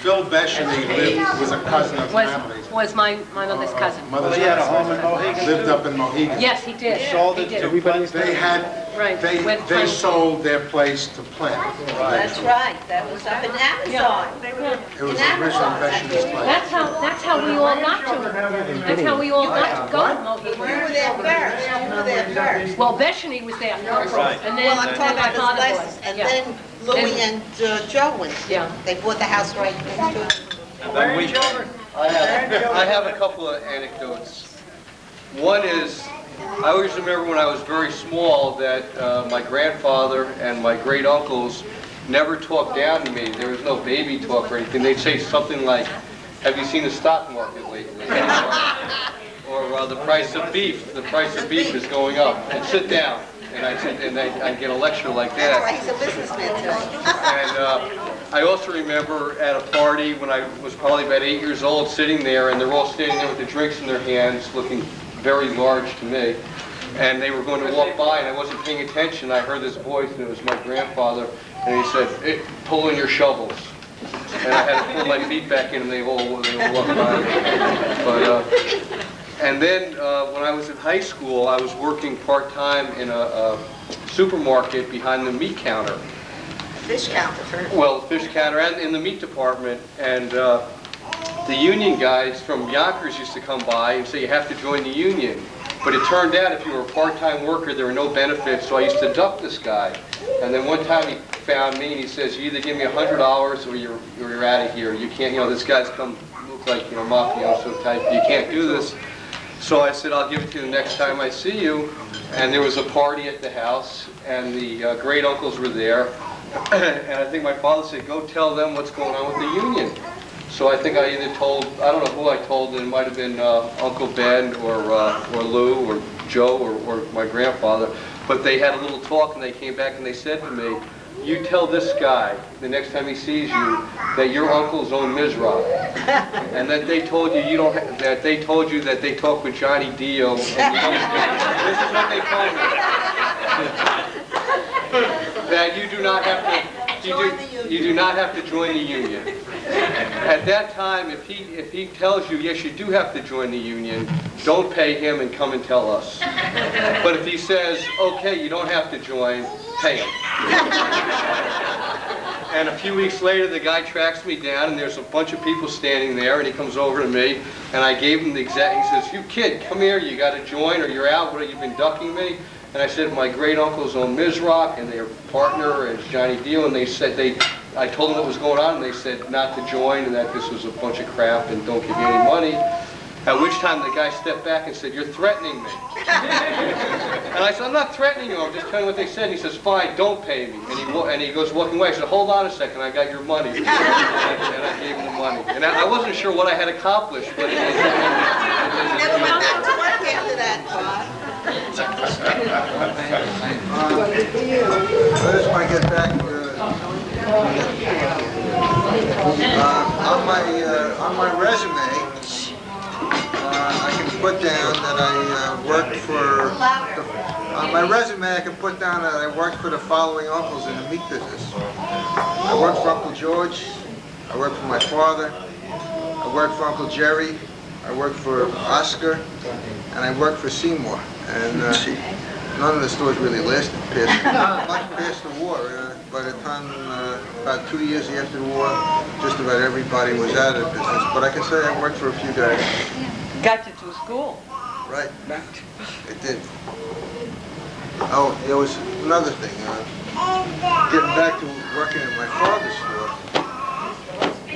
Speaker 10: Phil Besheny was a cousin of Natalie's.
Speaker 15: Was my mother's cousin.
Speaker 10: Mother's
Speaker 13: He had a
Speaker 10: cousin.
Speaker 13: home in Mohegan.
Speaker 10: Lived up in Mohegan.
Speaker 15: Yes, he did.
Speaker 13: Sold
Speaker 15: He
Speaker 13: it
Speaker 15: did.
Speaker 13: to
Speaker 10: They had,
Speaker 15: Right.
Speaker 10: they sold their place to Plant.
Speaker 4: That's right, that was up in Amazon.
Speaker 10: It was originally Besheny's place.
Speaker 15: That's how we all got to it. That's how we all got to go to Mohegan.
Speaker 4: You were there first, you were there first.
Speaker 15: Well, Besheny was there first, and then
Speaker 4: Well, I'm talking
Speaker 15: my
Speaker 4: about
Speaker 15: father
Speaker 4: this
Speaker 15: was.
Speaker 4: place, and
Speaker 15: Yeah.
Speaker 4: then Louis and Joe went.
Speaker 15: Yeah.
Speaker 4: They bought the house right next to it.
Speaker 16: I have a couple of anecdotes. One is, I always remember when I was very small that my grandfather and my great uncles never talked down to me. There was no baby talk or anything. They'd say something like, "Have you seen the stock market lately?" Or the price of beef. The price of beef is going up. And sit down. And I'd get a lecture like that.
Speaker 4: That's why he's a businessman today.
Speaker 16: And I also remember at a party when I was probably about 8 years old, sitting there, and they're all standing there with the drinks in their hands, looking very large to me. And they were going to walk by, and I wasn't paying attention. I heard this voice, and it was my grandfather, and he said, "Hey, pull in your shovels." And I had to pull my feet back in, and they all walked by. And then when I was in high school, I was working part-time in a supermarket behind the meat counter.
Speaker 4: Fish counter, first.
Speaker 16: Well, fish counter and in the meat department. And the union guys from Yonkers used to come by and say, "You have to join the union." But it turned out if you were a part-time worker, there were no benefits, so I used to duck this guy. And then one time he found me and he says, "You either give me $100 or you're out of here. You can't, this guy's come, look like, mafioso type. You can't do this." So I said, "I'll give it to you the next time I see you." And there was a party at the house, and the great uncles were there. And I think my father said, "Go tell them what's going on with the union." So I think I either told, I don't know who I told, it might have been Uncle Ben or Lou or Joe or my grandfather. But they had a little talk, and they came back and they said to me, "You tell this guy the next time he sees you that your uncles own Mizrach, and that they told you that they told you that they talk with Johnny Dio." And this is what they told me. That you do not have to join the union. At that time, if he tells you yes, you do have to join the union, don't pay him and come and tell us. But if he says, "Okay, you don't have to join," pay him. And a few weeks later, the guy tracks me down, and there's a bunch of people standing there, and he comes over to me, and I gave him the exact, he says, "You kid, come here, you got to join, or you're out, what, you've been ducking me?" And I said, "My great uncles own Mizrach, and their partner is Johnny Deal," and they said I told them what was going on, and they said not to join, and that this was a bunch of crap, and don't give you any money. At which time the guy stepped back and said, "You're threatening me." And I said, "I'm not threatening you, I'm just telling you what they said." And he says, "Fine, don't pay me." And he goes walking away. I said, "Hold on a second, I got your money." And I gave him the money. And I wasn't sure what I had accomplished, but
Speaker 4: Never went back to work after that, Bob.
Speaker 14: I just want to get back on my resume. I can put down that I worked for. On my resume, I can put down that I worked for the following uncles in the meat business. I worked for Uncle George. I worked for my father. I worked for Uncle Jerry. I worked for Oscar, and I worked for Seymour. And none of the stores really lasted much past the war. By the time, about 2 years after the war, just about everybody was out of business. But I can say I worked for a few guys.
Speaker 9: Got you to school.
Speaker 14: Right. It did. Oh, there was another thing. Getting back to working in my father's store.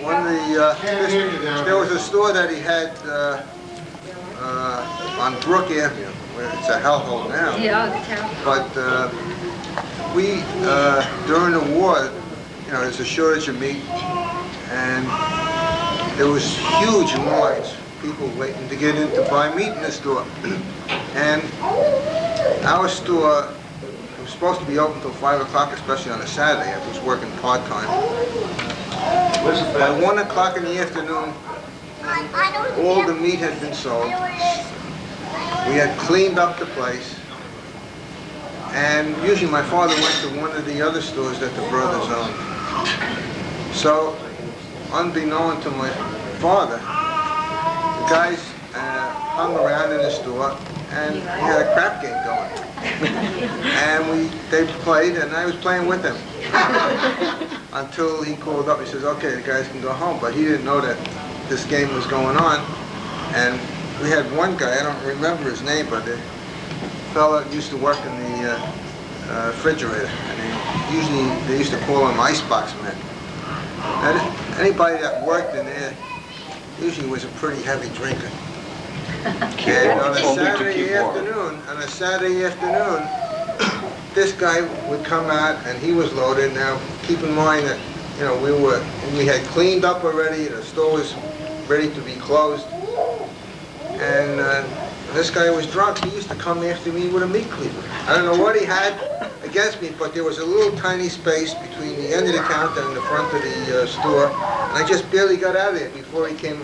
Speaker 14: One of the there was a store that he had on Brook Avenue, where it's a hellhole now.
Speaker 11: Yeah, the town.
Speaker 14: But we during the war, there's a shortage of meat, and there was huge lines people waiting to get in to buy meat in the store. And our store was supposed to be open till 5 o'clock, especially on a Saturday. I was working part-time. By 1 o'clock in the afternoon, all the meat had been sold. We had cleaned up the place. And usually my father went to one of the other stores that the brothers owned. So, unbeknown to my father, the guys hung around in the store and we had a crap game going. And they played and I was playing with them. Until he called up, he says, okay, the guys can go home. But he didn't know that this game was going on. And we had one guy, I don't remember his name, but the fella used to work in the refrigerator. And they used to call him Icebox Man. And anybody that worked in there usually was a pretty heavy drinker. And on a Saturday afternoon, this guy would come out and he was loaded. Now, keep in mind that, you know, we had cleaned up already, the store was ready to be closed. And this guy was drunk. He used to come after me with a meat cleaver. I don't know what he had against me, but there was a little tiny space between the end of the counter and the front of the store. And I just barely got out of there before he came,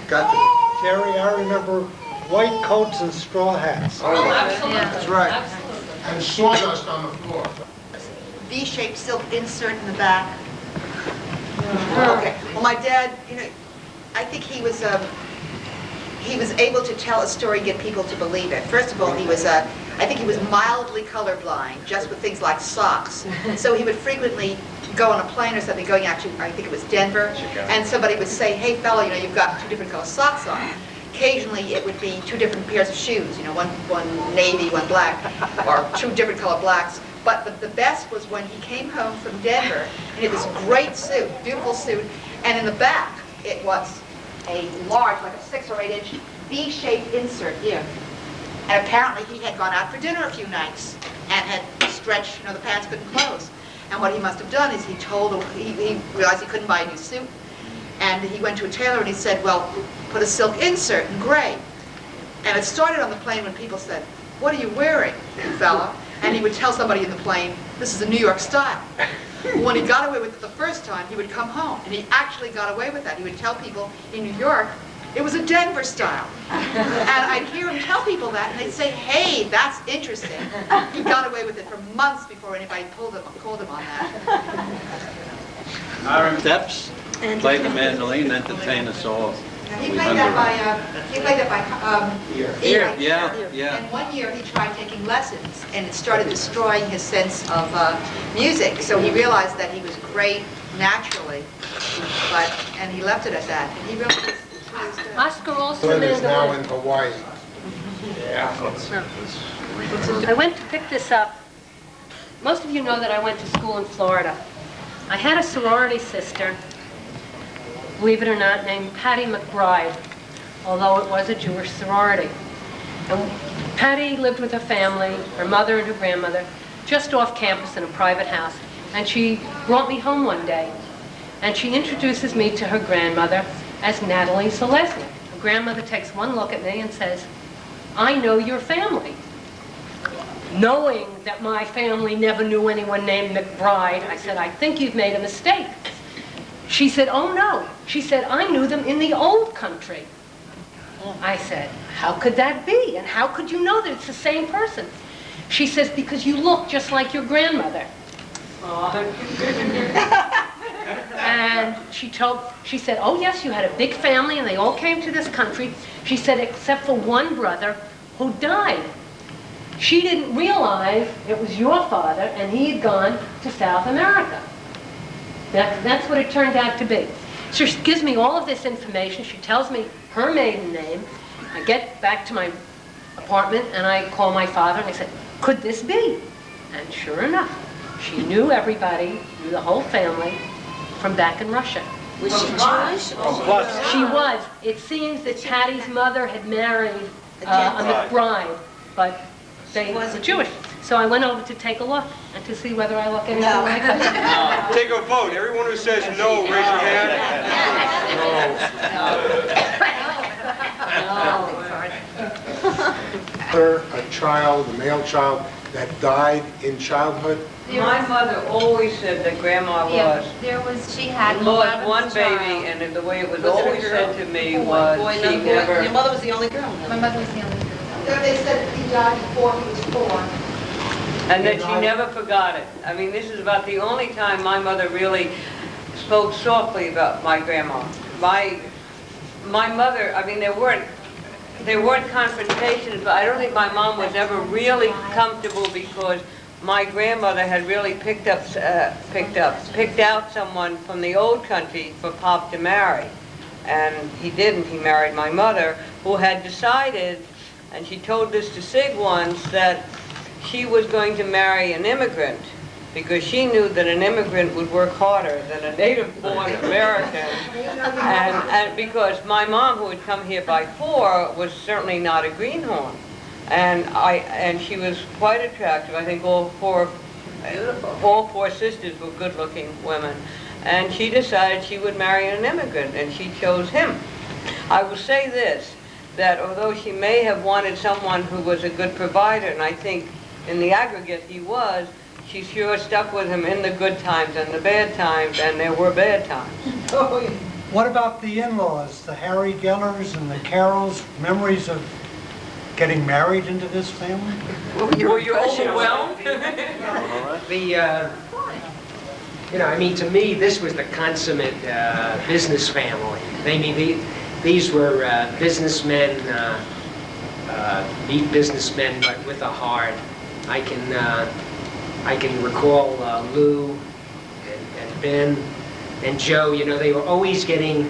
Speaker 14: got to me.
Speaker 13: Terry, I remember white coats and straw hats.
Speaker 14: Oh, that's right.
Speaker 10: And sawdust on the floor.
Speaker 12: V-shaped silk insert in the back. Okay. Well, my dad, I think he was able to tell a story, get people to believe it. First of all, I think he was mildly colorblind, just with things like socks. So he would frequently go on a plane or something, going out to, I think it was Denver, and somebody would say, hey fella, you've got 2 different color socks on. Occasionally it would be 2 different pairs of shoes, one navy, one black, or 2 different color blacks. But the best was when he came home from Denver, and he had this great suit, beautiful suit, and in the back it was a large, like a 6 or 8 inch V-shaped insert here. And apparently he had gone out for dinner a few nights and had stretched, the pants couldn't close. And what he must have done is he realized he couldn't buy a new suit. And he went to a tailor and he said, well, put a silk insert in gray. And it started on the plane when people said, what are you wearing, fella? And he would tell somebody in the plane, this is a New York style. When he got away with it the first time, he would come home. And he actually got away with that. He would tell people in New York, it was a Denver style. And I'd hear him tell people that, and they'd say, hey, that's interesting. He got away with it for months before anybody called him on that.
Speaker 17: Aaron Depps played the mandolin, entertained us all.
Speaker 12: He played that by ear.
Speaker 17: Yeah.
Speaker 12: And one year he tried taking lessons, and it started destroying his sense of music. So he realized that he was great naturally, and he left it at that. And he really
Speaker 15: Oscar also
Speaker 10: It is now in Hawaii.
Speaker 15: I went to pick this up. Most of you know that I went to school in Florida. I had a sorority sister, believe it or not, named Patty McBride, although it was a Jewish sorority. And Patty lived with her family, her mother and her grandmother, just off campus in a private house. And she brought me home one day, and she introduces me to her grandmother as Natalie Zeleznik. Her grandmother takes one look at me and says, I know your family. Knowing that my family never knew anyone named McBride, I said, I think you've made a mistake. She said, oh no. She said, I knew them in the old country. I said, how could that be? And how could you know that it's the same person? She says, because you look just like your grandmother. And she said, oh yes, you had a big family and they all came to this country. She said, except for one brother who died. She didn't realize it was your father and he had gone to South America. That's what it turned out to be. So she gives me all of this information. She tells me her maiden name. I get back to my apartment and I call my father and I said, could this be? And sure enough, she knew everybody, knew the whole family from back in Russia.
Speaker 6: Was she Jewish?
Speaker 15: She was. It seems that Patty's mother had married a McBride, but they were Jewish. So I went over to take a look and to see whether I look anything like her.
Speaker 16: Take a vote. Everyone who says no, raise your hand.
Speaker 10: A child, a male child, that died in childhood?
Speaker 9: My mother always said that Grandma
Speaker 11: Yeah,
Speaker 9: was
Speaker 11: there was, she had an
Speaker 9: lost
Speaker 11: 11th
Speaker 9: one baby,
Speaker 11: child.
Speaker 9: and the way it was
Speaker 4: Was it a
Speaker 9: always
Speaker 4: girl?
Speaker 9: said to me
Speaker 4: Boy,
Speaker 9: was
Speaker 4: boy,
Speaker 9: she
Speaker 4: no, boy.
Speaker 9: never.
Speaker 4: Your mother was the only girl.
Speaker 11: My mother was the only girl.
Speaker 12: They said he died before he was 4.
Speaker 9: And that she never forgot it. I mean, this is about the only time my mother really spoke softly about my grandma. My mother, I mean, there weren't confrontations, but I don't think my mom was ever really comfortable because my grandmother had really picked out someone from the old country for Pop to marry. And he didn't. He married my mother, who had decided, and she told this to Sig once, that she was going to marry an immigrant because she knew that an immigrant would work harder than a native-born American. And because my mom, who had come here by 4, was certainly not a greenhorn. And she was quite attractive. I think all four sisters were good-looking women. And she decided she would marry an immigrant, and she chose him. I will say this, that although she may have wanted someone who was a good provider, and I think in the aggregate he was, she sure stuck with him in the good times and the bad times, and there were bad times.
Speaker 13: What about the in-laws, the Harry Gellers and the Carrolls, memories of getting married into this family?
Speaker 9: Were you overwhelmed?
Speaker 18: I mean, to me, this was the consummate business family. These were businessmen, neat businessmen, but with a heart. I can recall Lou and Ben and Joe. They were always getting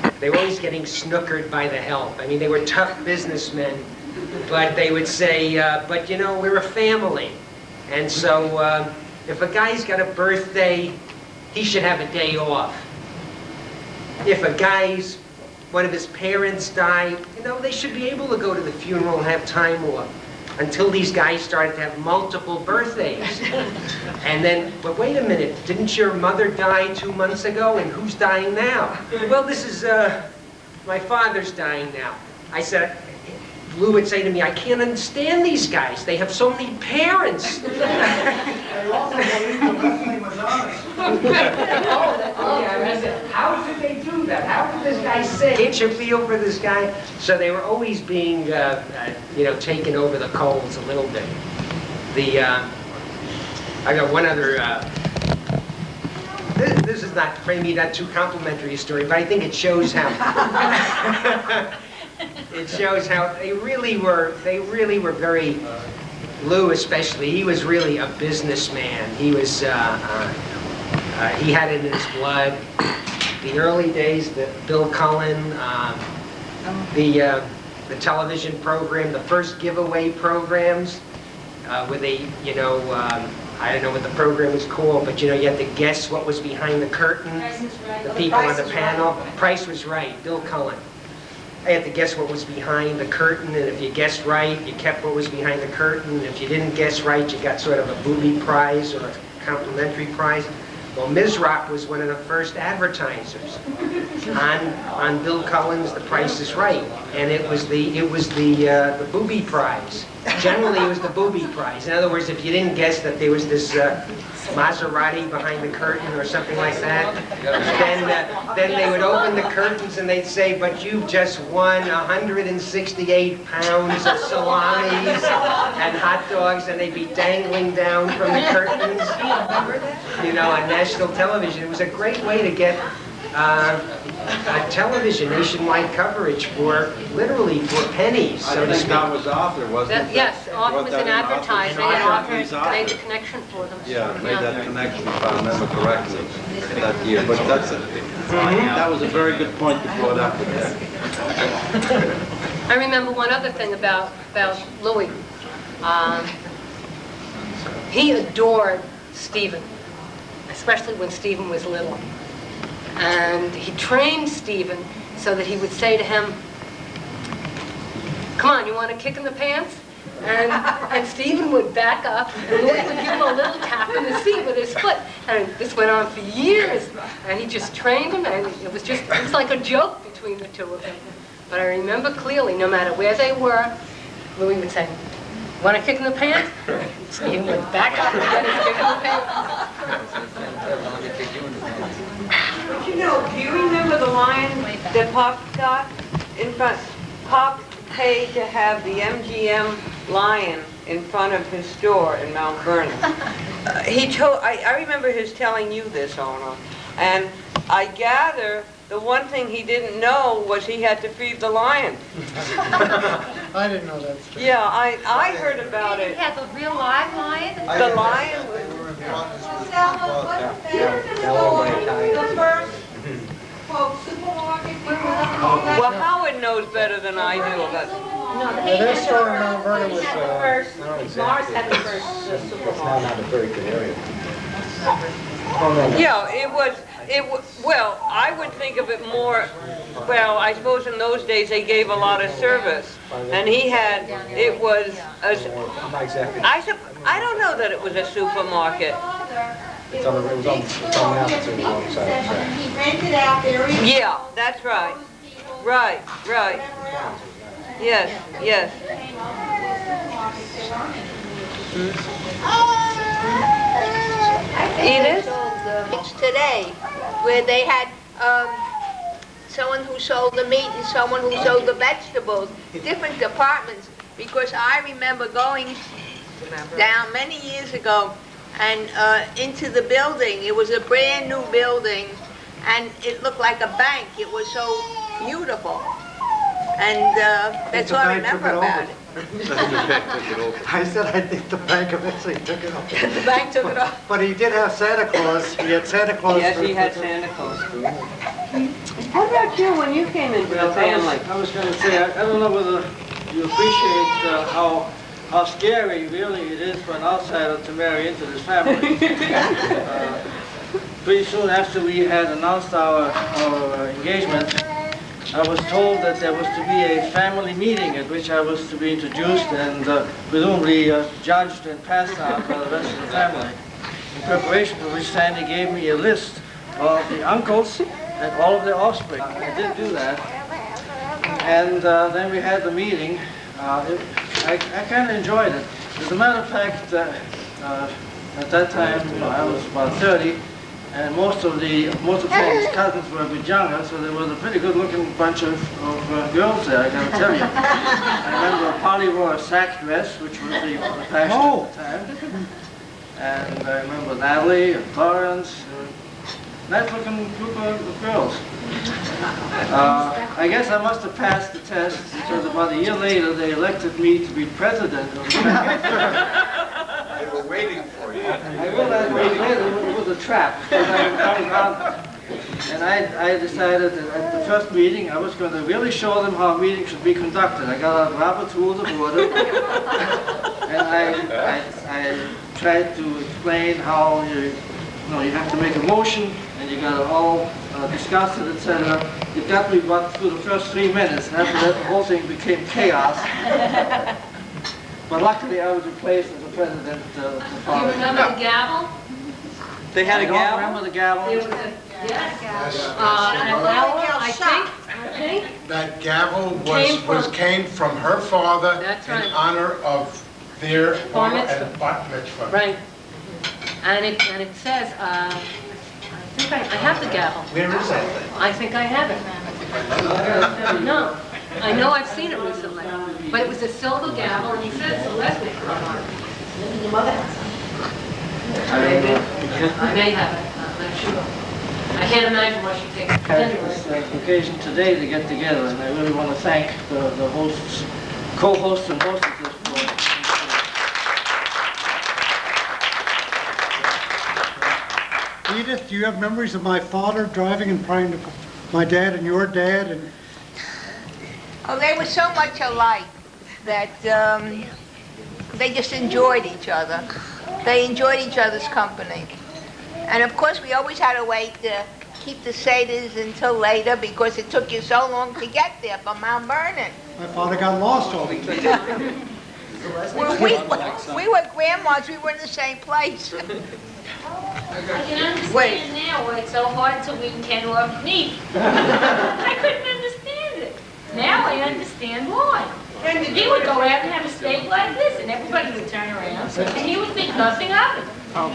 Speaker 18: snookered by the help. I mean, they were tough businessmen, but they would say, but we're a family, and so if a guy's got a birthday, he should have a day off. If one of his parents died, they should be able to go to the funeral and have time off. Until these guys started to have multiple birthdays. And then, but wait a minute, didn't your mother die 2 months ago, and who's dying now? Well, this is, my father's dying now. I said, Lou would say to me, I can't understand these guys. They have so many parents.
Speaker 13: They also believed the wrestling was honest.
Speaker 18: How did they do that? How did this guy say? Can't you feel for this guy? So they were always being, taken over the coals a little bit. I got one other. This is not maybe not too complimentary a story, but I think it shows how. It shows how they really were very, Lou especially, he was really a businessman. He was, he had it in his blood. The early days, Bill Cullen, the television program, the first giveaway programs, where they, I don't know what the program was called, but you had to guess what was behind the curtain. The people on the panel. Price was Right, Bill Cullen. I had to guess what was behind the curtain, and if you guessed right, you kept what was behind the curtain. If you didn't guess right, you got sort of a booby prize or a complimentary prize. Well, Ms. Rock was one of the first advertisers on Bill Cullen's The Price is Right, and it was the booby prize. Generally, it was the booby prize. In other words, if you didn't guess that there was this Maserati behind the curtain or something like that, then they would open the curtains and they'd say, but you've just won 168 pounds of salamis and hot dogs, and they'd be dangling down from the curtains, on national television. It was a great way to get television, nationwide coverage literally for pennies, so to speak.
Speaker 17: That was Arthur, wasn't it?
Speaker 15: Yes, Arthur was in advertising, and Arthur made the connection for them.
Speaker 17: Yeah, made that connection, if I remember correctly, that year. But that was a very good point you brought up with that.
Speaker 15: I remember one other thing about Louis. He adored Stephen, especially when Stephen was little. And he trained Stephen so that he would say to him, come on, you want a kick in the pants? And Stephen would back up, and Louis would give him a little tap in the seat with his foot. And this went on for years. And he just trained him, and it was like a joke between the two of them. But I remember clearly, no matter where they were, Louis would say, "Want a kick in the pants?" So he went back up and get his kick in the pants.
Speaker 9: But you know, do you remember the lion that Pop got in front? Pop paid to have the MGM lion in front of his store in Mount Vernon. I remember his telling you this, Ona, and I gather the one thing he didn't know was he had to feed the lion.
Speaker 13: I didn't know that.
Speaker 9: Yeah, I heard about it.
Speaker 11: He had the real live lion?
Speaker 9: The lion was... Well, Howard knows better than I do about it.
Speaker 13: Their store in Mount Vernon was,
Speaker 6: Mars had the first supermarket.
Speaker 2: Not a very good area.
Speaker 9: Yeah, well, I would think of it more, well, I suppose in those days they gave a lot of service. And he had, it was, I don't know that it was a supermarket.
Speaker 2: It's on the map, it's on the wrong side of the track.
Speaker 4: He rented out there.
Speaker 9: Yeah, that's right. Right. Yes.
Speaker 8: Edith? Today, where they had someone who sold the meat and someone who sold the vegetables, different departments, because I remember going down many years ago and into the building. It was a brand new building and it looked like a bank. It was so beautiful. And that's all I remember about it.
Speaker 13: I said I think the bank eventually took it off.
Speaker 8: The bank took it off.
Speaker 13: But he did have Santa Claus. He had Santa Claus.
Speaker 9: Yes, he had Santa Claus. How about you when you came into the family?
Speaker 17: I was going to say, I don't know whether you appreciate how scary really it is for an outsider to marry into this family. Pretty soon after we had announced our engagement, I was told that there was to be a family meeting at which I was to be introduced and presumably judged and passed on by the rest of the family. In preparation for which Sandy gave me a list of the uncles and all of their offspring. I did do that. And then we had the meeting. I kind of enjoyed it. As a matter of fact, at that time, I was about 30. And most of Tom's cousins were a bit younger, so there was a pretty good-looking bunch of girls there, I gotta tell you. I remember Polly wore a sack dress, which was the fashion at the time. And I remember Natalie and Florence, nice-looking group of girls. I guess I must have passed the test, because about a year later, they elected me to be president of the family.
Speaker 1: They were waiting for you.
Speaker 17: I realized it was a trap. And I decided that at the first meeting I was going to really show them how a meeting should be conducted. I got out Robert's Rules of Order, and I tried to explain how you have to make a motion, and you got to all discuss it, etc. It got me about through the first 3 minutes, and after that the whole thing became chaos. But luckily I was replaced as the president
Speaker 15: Do you remember the gavel?
Speaker 9: They had a gavel?
Speaker 17: I don't remember the gavel.
Speaker 15: There was a, yes. An hour, I think.
Speaker 10: That gavel
Speaker 15: Came
Speaker 10: came from her father
Speaker 15: That's
Speaker 10: in
Speaker 15: right.
Speaker 10: honor of their
Speaker 15: Bar
Speaker 10: bar
Speaker 15: mitzvah.
Speaker 10: and bat mitzvah.
Speaker 15: Right. And it says, I think I have the gavel.
Speaker 2: Where is that?
Speaker 15: I think I have it. No. I know I've seen it recently. But it was a silver gavel and it says Zeleznik on it. I may have it. I'm not sure. I can't imagine what she thinks.
Speaker 17: Had this occasion today to get together, and I really want to thank the hosts, co-hosts and hostesses for
Speaker 13: Edith, do you have memories of my father driving and praying to my dad and your dad? And
Speaker 8: Oh, they were so much alike that they just enjoyed each other. They enjoyed each other's company. And of course, we always had to wait to keep the seders until later because it took you so long to get there from Mount Vernon.
Speaker 13: my father got lost all the time.
Speaker 8: We were grandmas, we were in the same place.
Speaker 19: I can understand now why it's so hard to wean Ken off meat. I couldn't understand it.
Speaker 20: Now I understand why. He would go out and have a steak like this, and everybody would turn around, and he would think nothing of it.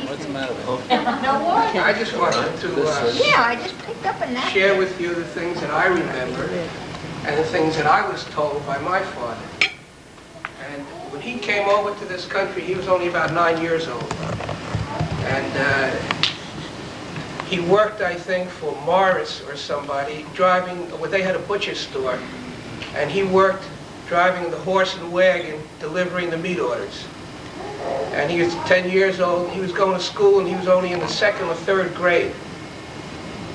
Speaker 17: What's the matter with
Speaker 20: No what?
Speaker 21: I just wanted to
Speaker 8: Yeah, I just picked up a napkin.
Speaker 21: share with you the things that I remember and the things that I was told by my father. And when he came over to this country, he was only about 9 years old. And he worked, I think, for Morris or somebody, driving, well, they had a butcher store, and he worked driving the horse and wagon, delivering the meat orders. And he was 10 years old. He was going to school, and he was only in the 2nd or 3rd grade.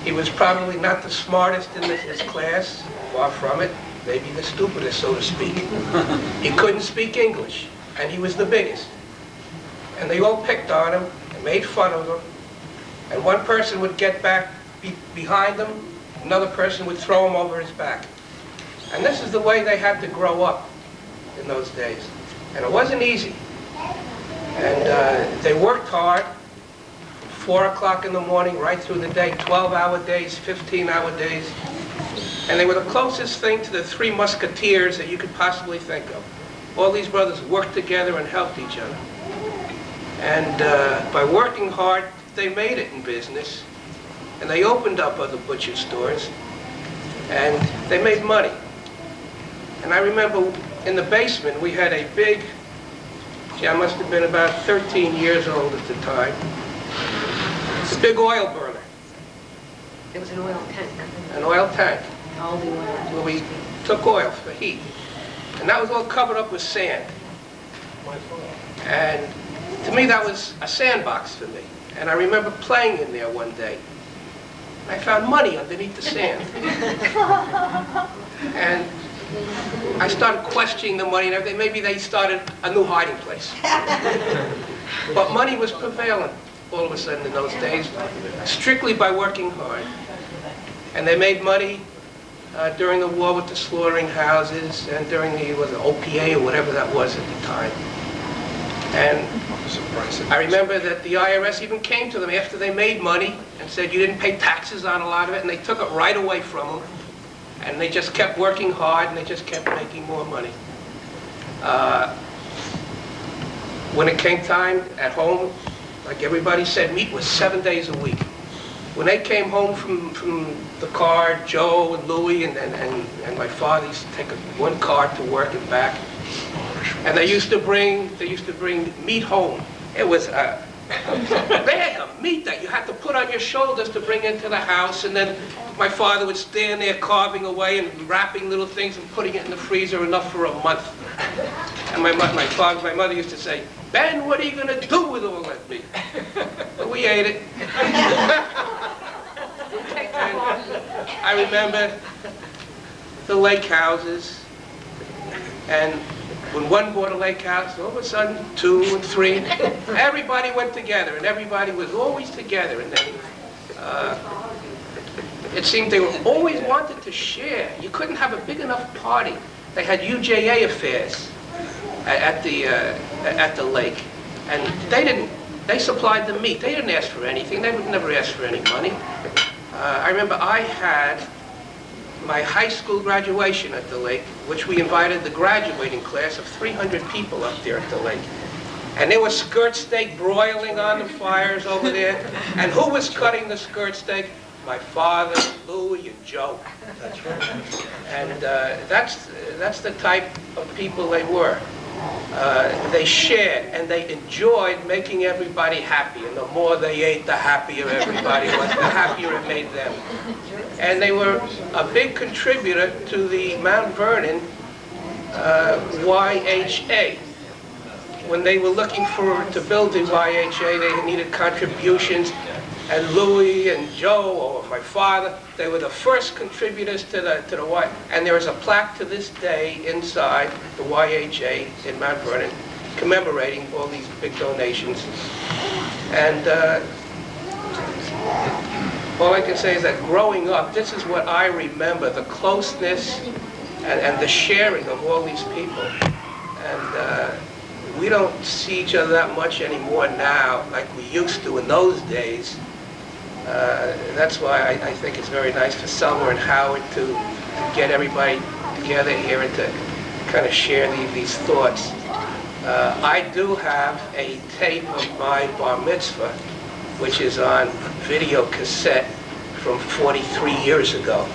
Speaker 21: He was probably not the smartest in his class, far from it, maybe the stupidest, so to speak. He couldn't speak English, and he was the biggest. And they all picked on him and made fun of him. And one person would get back behind him, another person would throw him over his back. And this is the way they had to grow up in those days. And it wasn't easy. And they worked hard, 4 o'clock in the morning, right through the day, 12-hour days, 15-hour days. And they were the closest thing to the 3 musketeers that you could possibly think of. All these brothers worked together and helped each other. And by working hard, they made it in business. And they opened up other butcher stores. And they made money. And I remember in the basement, we had a big, I must have been about 13 years old at the time, a big oil burner.
Speaker 15: It was an oil tank.
Speaker 21: An oil tank.
Speaker 15: All the oil.
Speaker 21: Where we took oil for heat. And that was all covered up with sand. And to me, that was a sandbox for me. And I remember playing in there one day. I found money underneath the sand. And I started questioning the money and everything. Maybe they started a new hiding place. But money was prevalent all of a sudden in those days, strictly by working hard. And they made money during the war with the slaughtering houses and during the OPA or whatever that was at the time. And I remember that the IRS even came to them after they made money and said you didn't pay taxes on a lot of it, and they took it right away from them. And they just kept working hard, and they just kept making more money. When it came time at home, like everybody said, meat was 7 days a week. When they came home from the car, Joe and Louie and my father used to take one car to work and back. And they used to bring meat home. It was a bag of meat that you had to put on your shoulders to bring into the house, and then my father would stand there carving away and wrapping little things and putting it in the freezer enough for a month. And my mother used to say, "Ben, what are you going to do with all that meat?" But we ate it. And I remember the lake houses, and when one bought a lake house, all of a sudden 2 and 3, everybody went together, and everybody was always together. And then it seemed they were always wanted to share. You couldn't have a big enough party. They had UJA affairs at the lake, and they supplied the meat. They didn't ask for anything. They would never ask for any money. I remember I had my high school graduation at the lake, which we invited the graduating class of 300 people up there at the lake. And there was skirt steak broiling on the fires over there. And who was cutting the skirt steak? My father, Louie, and Joe. That's right. And that's the type of people they were. They shared and they enjoyed making everybody happy. And the more they ate, the happier everybody was, the happier it made them. And they were a big contributor to the Mount Vernon YHA. When they were looking to build the YHA, they needed contributions. And Louie and Joe, or my father, they were the first contributors to the Y. And there is a plaque to this day inside the YHA in Mount Vernon commemorating all these big donations. And all I can say is that growing up, this is what I remember, the closeness and the sharing of all these people. And we don't see each other that much anymore now like we used to in those days. That's why I think it's very nice for Selma and Howard to get everybody together here and to kind of share these thoughts. I do have a tape of my bar mitzvah, which is on video cassette from 43 years ago,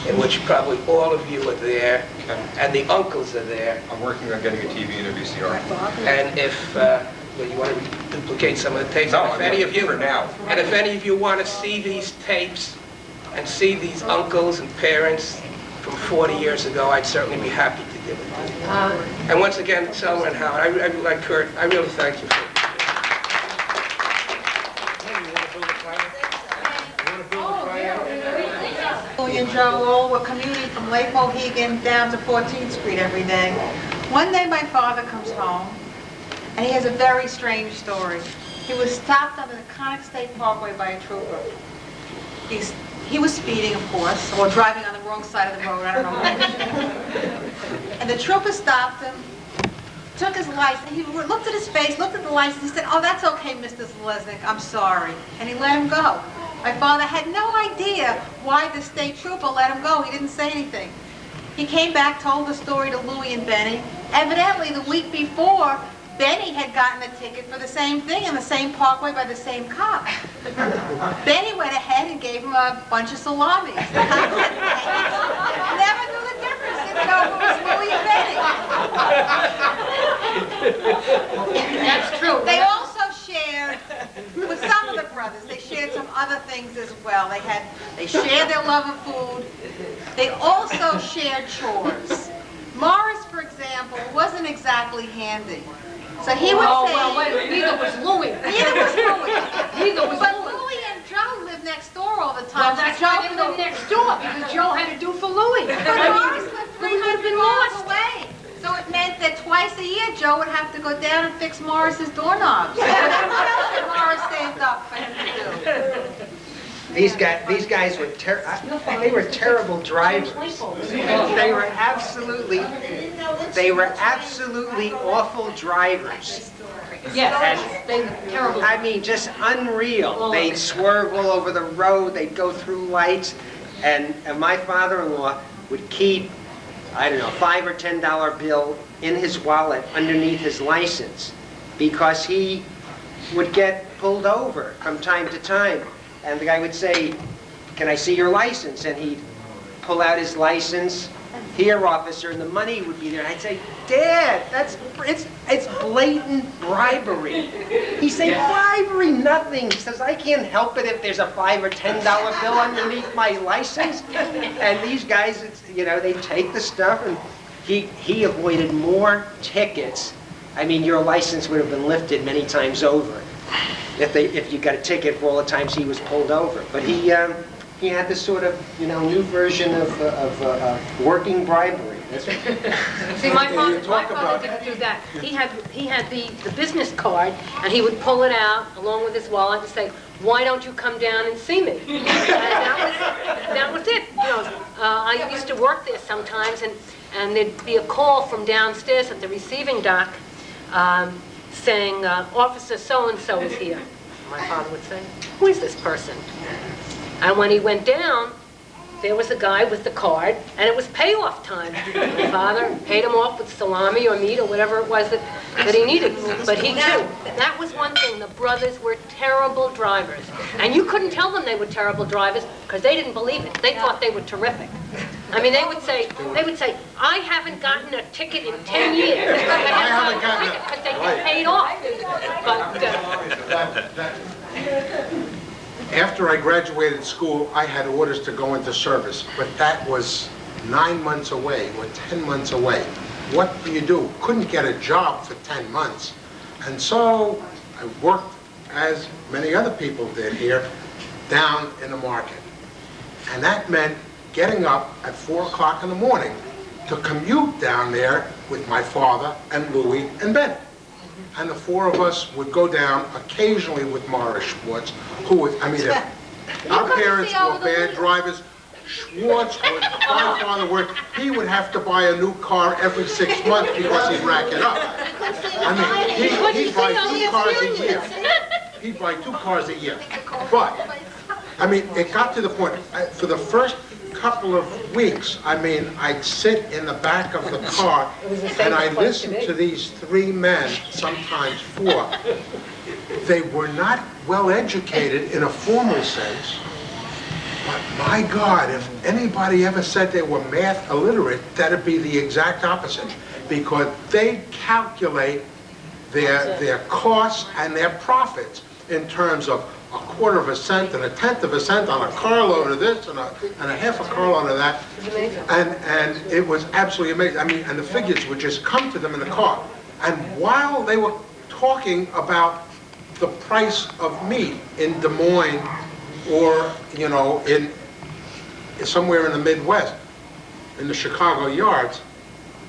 Speaker 21: in which probably all of you are there, and the uncles are there.
Speaker 1: I'm working on getting a TV and a VCR.
Speaker 21: And if well, you want to duplicate some of the tapes,
Speaker 1: No,
Speaker 21: if any of you
Speaker 1: for now.
Speaker 21: And if any of you want to see these tapes and see these uncles and parents from 40 years ago, I'd certainly be happy to give it to you. And once again, Selma and Howard, like Kurt, I really thank you for it.
Speaker 12: Louie and Joe all were commuting from Lake Mohegan down to 14th Street every day. One day my father comes home, and he has a very strange story. He was stopped on the Conic State Parkway by a trooper. He was speeding, of course, or driving on the wrong side of the road, I don't know which. And the trooper stopped him, took his license, he looked at his face, looked at the license, he said, "Oh, that's okay, Mr. Zeleznik, I'm sorry." And he let him go. My father had no idea why the state trooper let him go. He didn't say anything. He came back, told the story to Louie and Benny. Evidently, the week before, Benny had gotten a ticket for the same thing in the same parkway by the same cop. Benny went ahead and gave him a bunch of salamis. Never knew the difference, didn't know if it was Louie and Benny.
Speaker 15: That's true.
Speaker 12: They also shared, with some of the brothers, they shared some other things as well. They shared their love of food. They also shared chores. Morris, for example, wasn't exactly handy. So he would say...
Speaker 15: well, wait a minute, neither was Louie.
Speaker 12: Neither was Louie.
Speaker 15: Neither was
Speaker 12: But
Speaker 15: Louie.
Speaker 12: Louie and Joe lived next door all the time.
Speaker 15: Well, that's why they lived next door, because Joe had to do for Louie.
Speaker 12: But Morris lived 300 miles away. So it meant that twice a year, Joe would have to go down and fix Morris's doorknobs. What else had Morris saved up for him to do?
Speaker 18: These guys were they were terrible drivers. They were absolutely awful drivers.
Speaker 15: Yes, they were terrible.
Speaker 18: I mean, just unreal. They'd swerve all over the road. They'd go through lights, and my father-in-law would keep, I don't know, $5 or $10 bill in his wallet underneath his license, because he would get pulled over from time to time. And the guy would say, "Can I see your license?" And he'd pull out his license. "Here, officer," and the money would be there. And I'd say, "Dad, it's blatant bribery." He'd say, "Bribery, nothing." He says, "I can't help it if there's a $5 or $10 bill underneath my license." And these guys, they'd take the stuff, and he avoided more tickets. I mean, your license would have been lifted many times over if you got a ticket for all the times he was pulled over. But he had this sort of new version of working bribery. That's right.
Speaker 15: See, my father didn't do that. He had the business card, and he would pull it out along with his wallet and say, "Why don't you come down and see me?" And that was it. I used to work there sometimes, and there'd be a call from downstairs at the receiving dock saying, "Officer so-and-so is here." My father would say, "Who is this person?" And when he went down, there was a guy with the card, and it was payoff time. My father paid him off with salami or meat or whatever it was that he needed. But he too, that was one thing, the brothers were terrible drivers. And you couldn't tell them they were terrible drivers because they didn't believe it. They thought they were terrific. I mean, they would say, "I haven't gotten a ticket in 10 years. I haven't gotten a ticket because they get paid off." But,
Speaker 10: After I graduated school, I had orders to go into service, but that was 9 months away or 10 months away. What do? Couldn't get a job for 10 months. And so I worked, as many other people did here, down in the market. And that meant getting up at 4 o'clock in the morning to commute down there with my father and Louie and Ben. And the four of us would go down occasionally with Morris Schwartz, who was, if our parents were bad drivers, Schwartz would, my father worked, he would have to buy a new car every 6 months because he'd rack it up. He'd buy 2 cars a year. He'd buy 2 cars a year. But, it got to the point, for the first couple of weeks, I mean, I'd sit in the back of the car and I'd listen to these three men, sometimes four. They were not well educated in a formal sense, but my God, if anybody ever said they were math illiterate, that'd be the exact opposite, because they calculate their costs and their profits in terms of a quarter of a cent and a tenth of a cent on a carload of this and a half a carload of that. And it was absolutely amazing. I mean, and the figures would just come to them in the car. And while they were talking about the price of meat in Des Moines or, you know, in somewhere in the Midwest, in the Chicago yards,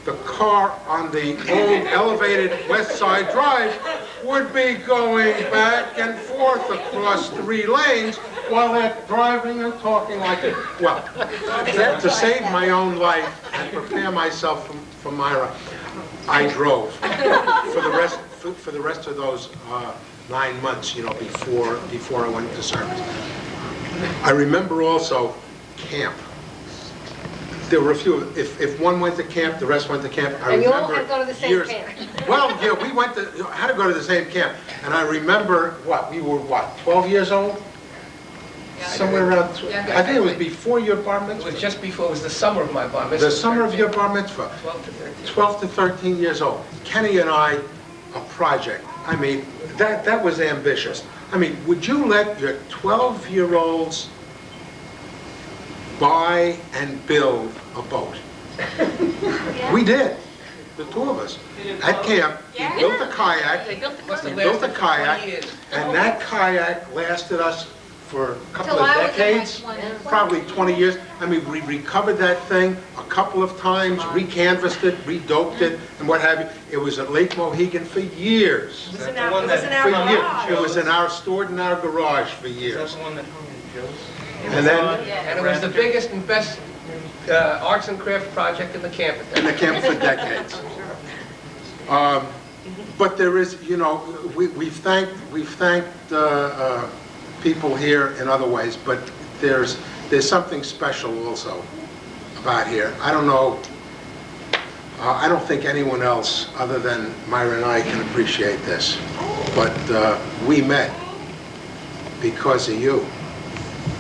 Speaker 10: the car on the old elevated West Side Drive would be going back and forth across 3 lanes while they're driving and talking like it. Well, to save my own life and prepare myself for Myra, I drove for the rest of those 9 months, you know, before I went into service. I remember also camp. There were a few. If one went to camp, the rest went to camp.
Speaker 15: And you all had to go to the same camp.
Speaker 10: Well, yeah, we had to go to the same camp. And I remember, we were 12 years old? Somewhere around, I think it was before your bar mitzvah.
Speaker 21: It was just before, it was the summer of my bar mitzvah.
Speaker 10: The summer of your bar mitzvah. 12 to 13 years old. Kenny and I, a project. I mean, that was ambitious. I mean, would you let your 12-year-olds buy and build a boat? We did, the two of us. At camp, we built a kayak, and that kayak lasted us for a couple of decades, probably 20 years. I mean, we recovered that thing a couple of times, recanvassed it, redoped it, and what have you. It was at Lake Mohegan for years.
Speaker 21: It was in our garage.
Speaker 10: It was stored in our garage for years.
Speaker 21: That's the one that hung in Joe's?
Speaker 10: And then,
Speaker 21: and it was the biggest and best arts and craft project in the camp.
Speaker 10: In the camp for decades. But there is, you know, we've thanked people here in other ways, but there's something special also about here. I don't know. I don't think anyone else other than Myra and I can appreciate this, but we met because of you.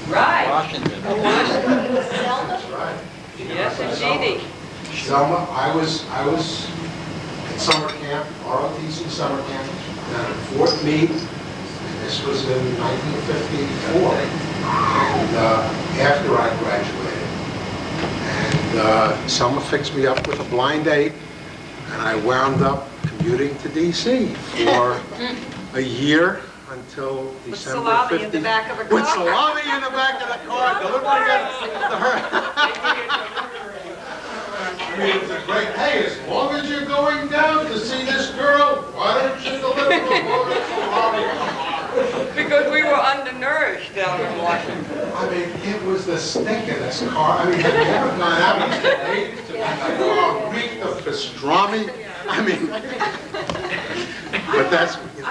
Speaker 9: Right.
Speaker 10: Washington.
Speaker 9: Right. Yes, indeed.
Speaker 10: Selma, I was at summer camp, ROTC summer camp, down at Fort Meade. This was in 1954, and after I graduated. And Selma fixed me up with a blind date, and I wound up commuting to D.C. for a year until December 15th.
Speaker 4: With salami in the back of a car.
Speaker 10: With salami in the back of the car, delivering it to her. I mean, it's a great, hey, as long as you're going down to see this girl, why don't you deliver a load of salami?
Speaker 9: Because we were undernourished down in Washington.
Speaker 10: I mean, it was the stinkingest car. I mean, have you ever gone out to reek of pastrami? I mean, but that's...
Speaker 9: I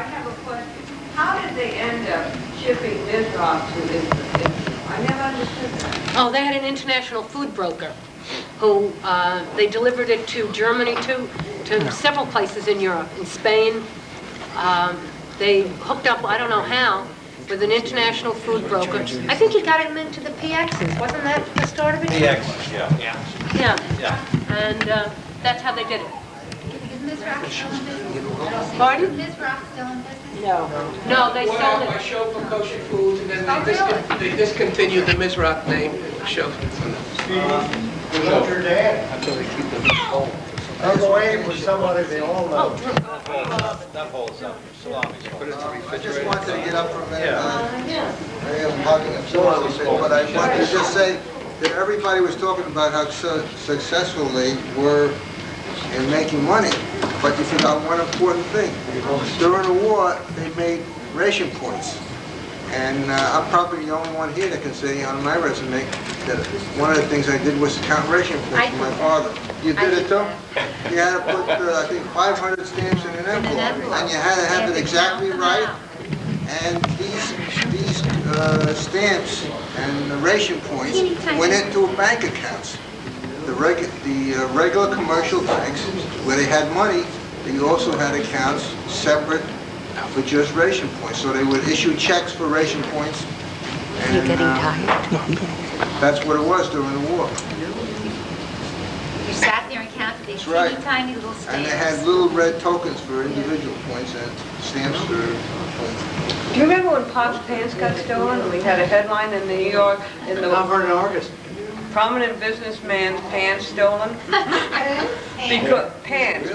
Speaker 9: have a question. How did they end up shipping this off to Israel? I never understood that.
Speaker 15: Oh, they had an international food broker who they delivered it to Germany, to several places in Europe, in Spain. They hooked up, I don't know how, with an international food broker. I think he got him into the PXs. Wasn't that the start of it?
Speaker 7: PXs, yeah.
Speaker 15: Yeah. And that's how they did it.
Speaker 11: Is Ms. Rock still in business?
Speaker 15: Pardon?
Speaker 11: Is Ms. Rock still in business?
Speaker 15: No, they sold
Speaker 21: I
Speaker 15: it.
Speaker 21: chauffeur kosher foods, and then they discontinued the Mizrach name. Chauffeur.
Speaker 13: Your dad. Until they keep them cold. I'm away with somebody they all know.
Speaker 7: That holds up. Salami.
Speaker 14: I just wanted to get up for a minute. I am hogging a floor a little bit, but I wanted to just say that everybody was talking about how successful they were in making money, but you forgot one important thing. During the war, they made ration points. And I'm probably the only one here that can say on my resume that one of the things I did was count ration points for my father. You did it too? You had to put, I think, 500 stamps in an envelope, and you had to have it exactly right. And these stamps and the ration points went into bank accounts. The regular commercial banks, where they had money, they also had accounts separate for just ration points. So they would issue checks for ration points. And,
Speaker 8: You're getting tired?
Speaker 14: that's what it was during the war.
Speaker 11: You sat there and counted these
Speaker 14: That's right.
Speaker 11: teeny tiny little stamps.
Speaker 14: And they had little red tokens for individual points and stamps for points.
Speaker 9: Do you remember when Pop's pants got stolen and we had a headline in New York in the
Speaker 13: Mount Vernon Argus.
Speaker 9: prominent businessman's pants stolen?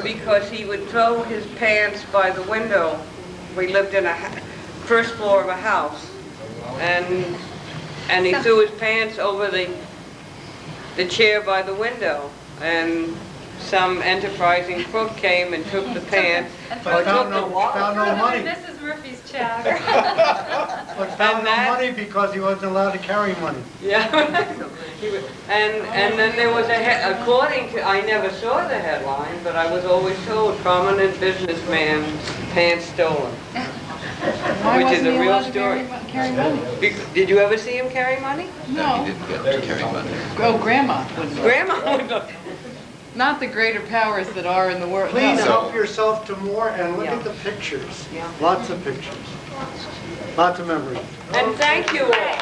Speaker 9: Because he would throw his pants by the window. We lived in a first floor of a house, and he threw his pants over the chair by the window, and some enterprising crook came and took the pants.
Speaker 13: But found no money.
Speaker 11: Mrs. Murphy's chatter.
Speaker 13: But found no money because he wasn't allowed to carry money.
Speaker 9: Yeah. And then there was according to, I never saw the headline, but I was always told, prominent businessman, pants stolen.
Speaker 3: Why
Speaker 9: Which is
Speaker 3: wasn't
Speaker 9: a
Speaker 3: he
Speaker 9: real
Speaker 3: allowed to
Speaker 9: story.
Speaker 3: carry money?
Speaker 9: Did you ever see him carry money?
Speaker 3: No.
Speaker 7: He didn't get to carry money.
Speaker 3: Oh, Grandma would.
Speaker 9: Grandma would look.
Speaker 3: Not the greater powers that are in the world.
Speaker 13: Please
Speaker 3: No.
Speaker 13: help yourself to more and look at the pictures. Lots of pictures. Lots of memories.
Speaker 9: And thank you all.